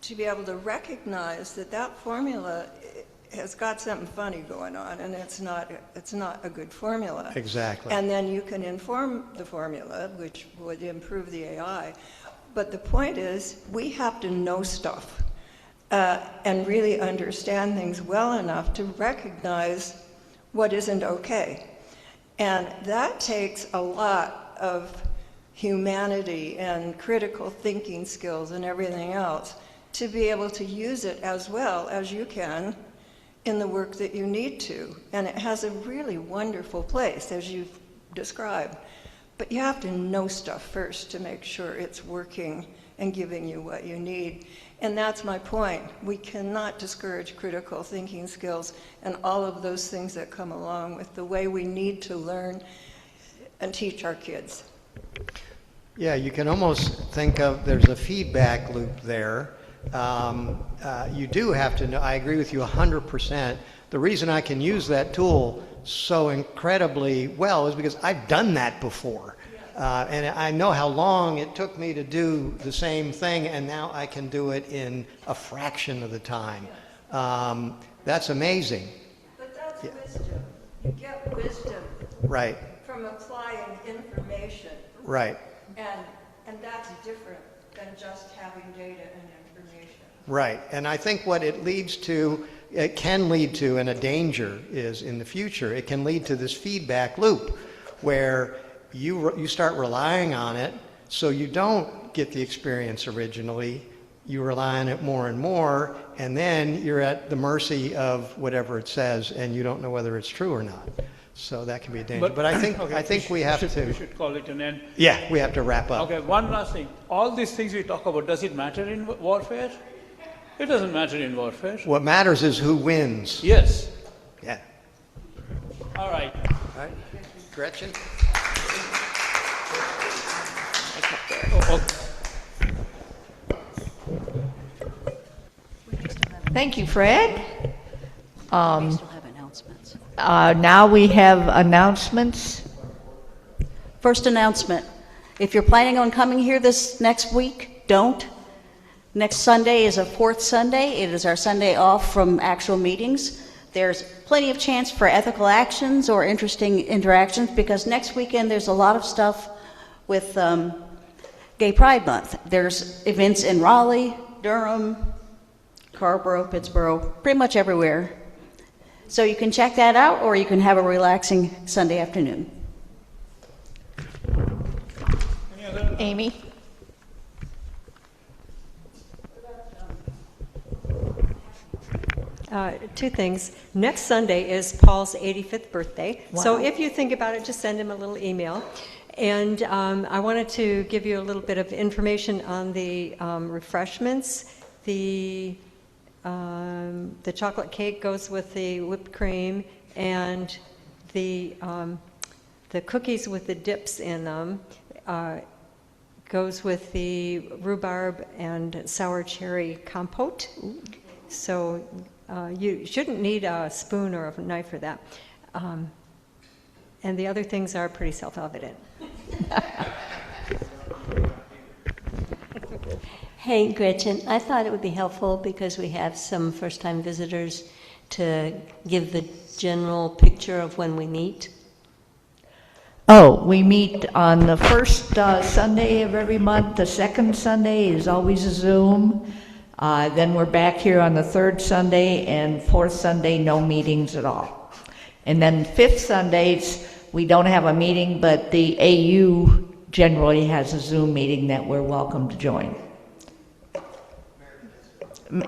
Speaker 6: to be able to recognize that that formula has got something funny going on, and it's not a good formula.
Speaker 2: Exactly.
Speaker 6: And then you can inform the formula, which would improve the AI. But the point is, we have to know stuff and really understand things well enough to recognize what isn't okay. And that takes a lot of humanity and critical thinking skills and everything else to be able to use it as well as you can in the work that you need to. And it has a really wonderful place, as you've described. But you have to know stuff first to make sure it's working and giving you what you need. And that's my point. We cannot discourage critical thinking skills and all of those things that come along with the way we need to learn and teach our kids.
Speaker 2: Yeah, you can almost think of, there's a feedback loop there. You do have to know, I agree with you 100%. The reason I can use that tool so incredibly well is because I've done that before. And I know how long it took me to do the same thing, and now I can do it in a fraction of the time. That's amazing.
Speaker 6: But that's wisdom. You get wisdom
Speaker 2: Right,
Speaker 6: from applying information.
Speaker 2: right,
Speaker 6: And that's different than just having data and information.
Speaker 2: right. And I think what it leads to, it can lead to, and a danger is in the future, it can lead to this feedback loop where you start relying on it, so you don't get the experience originally. You rely on it more and more, and then you're at the mercy of whatever it says, and you don't know whether it's true or not. So that can be a danger. But I think we have to.
Speaker 7: We should call it an end.
Speaker 2: Yeah, we have to wrap up.
Speaker 7: Okay, one last thing. All these things we talk about, does it matter in warfare? It doesn't matter in warfare.
Speaker 2: What matters is who wins.
Speaker 7: Yes.
Speaker 2: Yeah.
Speaker 7: All right.
Speaker 2: All right. Gretchen?
Speaker 5: Thank you, Fred.
Speaker 1: We still have announcements.
Speaker 5: Now we have announcements.
Speaker 1: First announcement, if you're planning on coming here this next week, don't. Next Sunday is a fourth Sunday. It is our Sunday off from actual meetings. There's plenty of chance for ethical actions or interesting interactions because next weekend there's a lot of stuff with Gay Pride Month. There's events in Raleigh, Durham, Carrboro, Pittsburgh, pretty much everywhere. So you can check that out or you can have a relaxing Sunday afternoon.
Speaker 5: Amy?
Speaker 10: Two things. Next Sunday is Paul's 85th birthday.
Speaker 5: Wow.
Speaker 10: So if you think about it, just send him a little email. And I wanted to give you a little bit of information on the refreshments. The chocolate cake goes with the whipped cream, and the cookies with the dips in them goes with the rhubarb and sour cherry compote. So you shouldn't need a spoon or a knife for that. And the other things are pretty self-evident.
Speaker 11: Hey, Gretchen, I thought it would be helpful because we have some first-time visitors to give the general picture of when we meet.
Speaker 5: Oh, we meet on the first Sunday of every month. The second Sunday is always a Zoom. Then we're back here on the third Sunday, and fourth Sunday, no meetings at all. And then fifth Sundays, we don't have a meeting, but the AU generally has a Zoom meeting that we're welcome to join.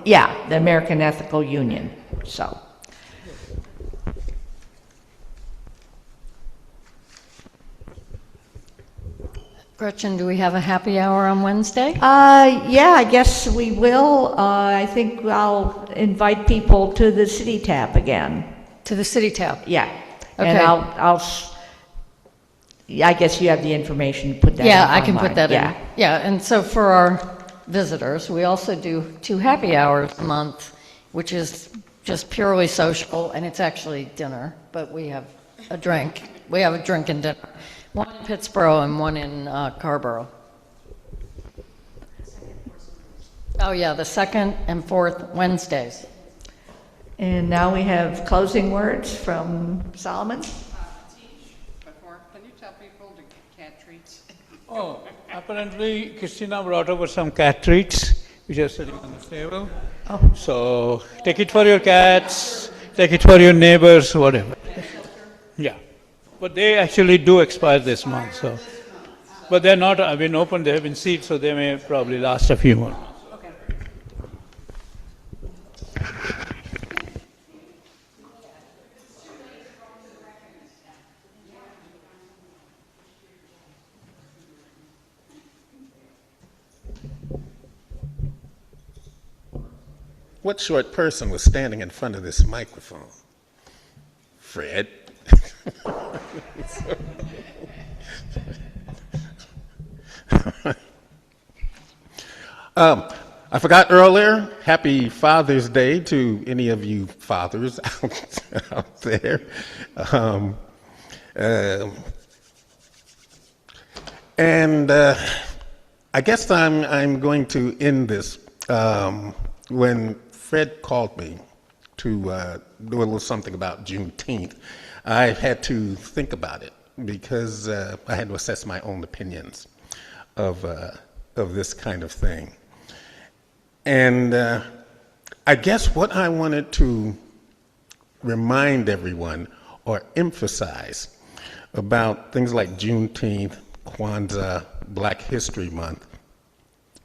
Speaker 5: Yeah, the American Ethical Union, so.
Speaker 12: Gretchen, do we have a happy hour on Wednesday?
Speaker 5: Yeah, I guess we will. I think I'll invite people to the City Tap again.
Speaker 12: To the City Tap?
Speaker 5: Yeah.
Speaker 12: Okay.
Speaker 5: And I guess you have the information to put that
Speaker 12: Yeah,
Speaker 5: up
Speaker 12: I can
Speaker 5: online.
Speaker 12: put that
Speaker 5: Yeah.
Speaker 12: in. Yeah, and so for our visitors, we also do 2 happy hours a month, which is just purely social, and it's actually dinner, but we have a drink. We have a drink and dinner. One in Pittsburgh and one in Carborough. Oh, yeah, the second and fourth Wednesdays.
Speaker 5: And now we have closing words from Solomon.
Speaker 13: Can you tell people to get cat treats?
Speaker 7: Oh, apparently Christina brought over some cat treats, which are sitting on the table.
Speaker 5: Oh.
Speaker 7: So take it for your cats, take it for your neighbors, whatever. Yeah. But they actually do expire this month, so. But they're not, I've been opened, they have been sealed, so they may probably last a few more.
Speaker 13: Okay.
Speaker 9: What short person was standing in front of this microphone? Fred. I forgot earlier, happy Father's Day to any of you fathers out there. I guess I'm going to end this when Fred called me to do a little something about Juneteenth. I had to think about it because I had to assess my own opinions of this kind of thing. And I guess what I wanted to remind everyone or emphasize about things like Juneteenth, Kwanzaa, Black History Month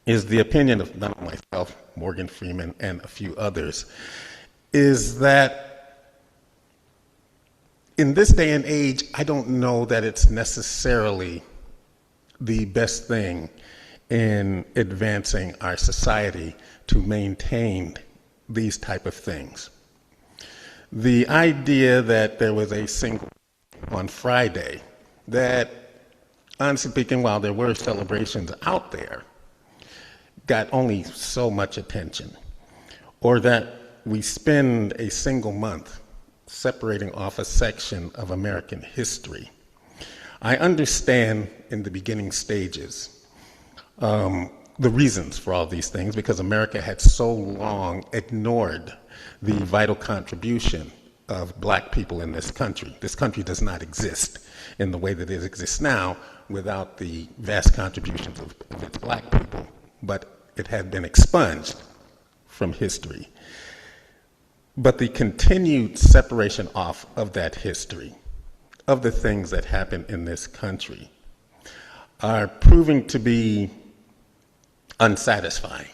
Speaker 9: is the opinion of not only myself, Morgan Freeman, and a few others, is that in this day and age, I don't know that it's necessarily the best thing in advancing our society to maintain these type of things. The idea that there was a single on Friday that, honestly speaking, while there were celebrations out there, got only so much attention, or that we spend a single month separating off a section of American history. I understand in the beginning stages the reasons for all these things, because America had so long ignored the vital contribution of Black people in this country. This country does not exist in the way that it exists now without the vast contributions of its Black people, but it had been expunged from history. But the continued separation off of that history, of the things that happen in this country, are proving to be unsatisfying,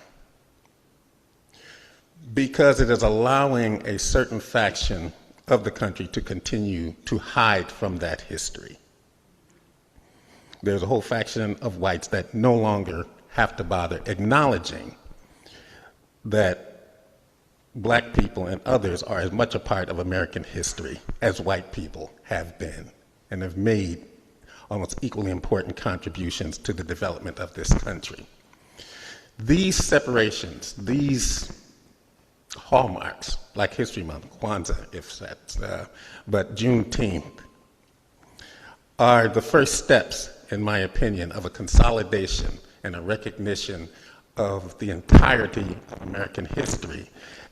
Speaker 9: because it is allowing a certain faction of the country to continue to hide from that history. There's a whole faction of whites that no longer have to bother acknowledging that Black people and others are as much a part of American history as white people have been, and have made almost equally important contributions to the development of this country. These separations, these hallmarks, like History Month, Kwanzaa, if that's, but Juneteenth, are the first steps, in my opinion, of a consolidation and a recognition of the entirety of American history.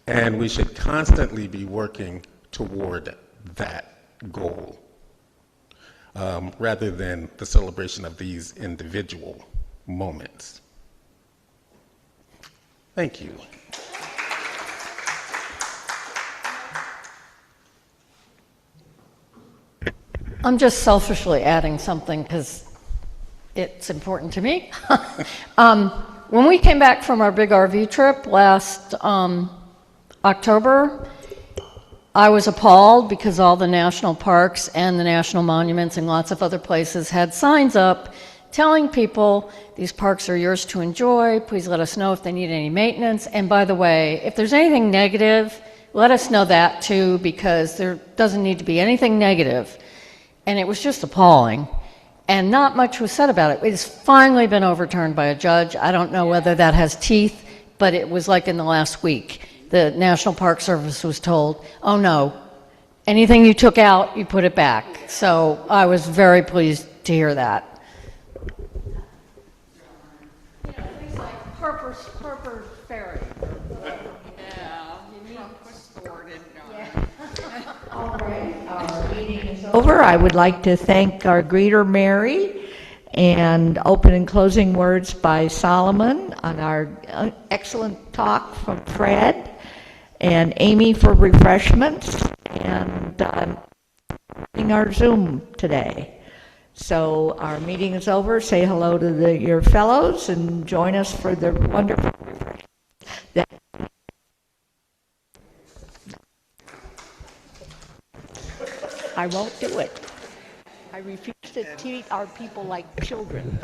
Speaker 9: And we should constantly be working toward that goal, rather than the celebration of these individual moments. Thank you.
Speaker 12: I'm just selfishly adding something because it's important to me. When we came back from our big RV trip last October, I was appalled because all the national parks and the national monuments and lots of other places had signs up telling people, these parks are yours to enjoy, please let us know if they need any maintenance, and by the way, if there's anything negative, let us know that too, because there doesn't need to be anything negative. And it was just appalling, and not much was said about it. It's finally been overturned by a judge. I don't know whether that has teeth, but it was like in the last week. the National Park Service was told, oh no, anything you took out, you put it back. So I was very pleased to hear that. You know, things like Harper's Ferry.
Speaker 13: Yeah, you need to sport it,
Speaker 5: All right, our meeting is over. I would like to thank our greeter, Mary, and open and closing words by Solomon on our excellent talk from Fred, and Amy for refreshments, and our Zoom today. So our meeting is over. Say hello to your fellows and join us for the wonderful refreshments. I won't do it. I refuse to treat our people like children.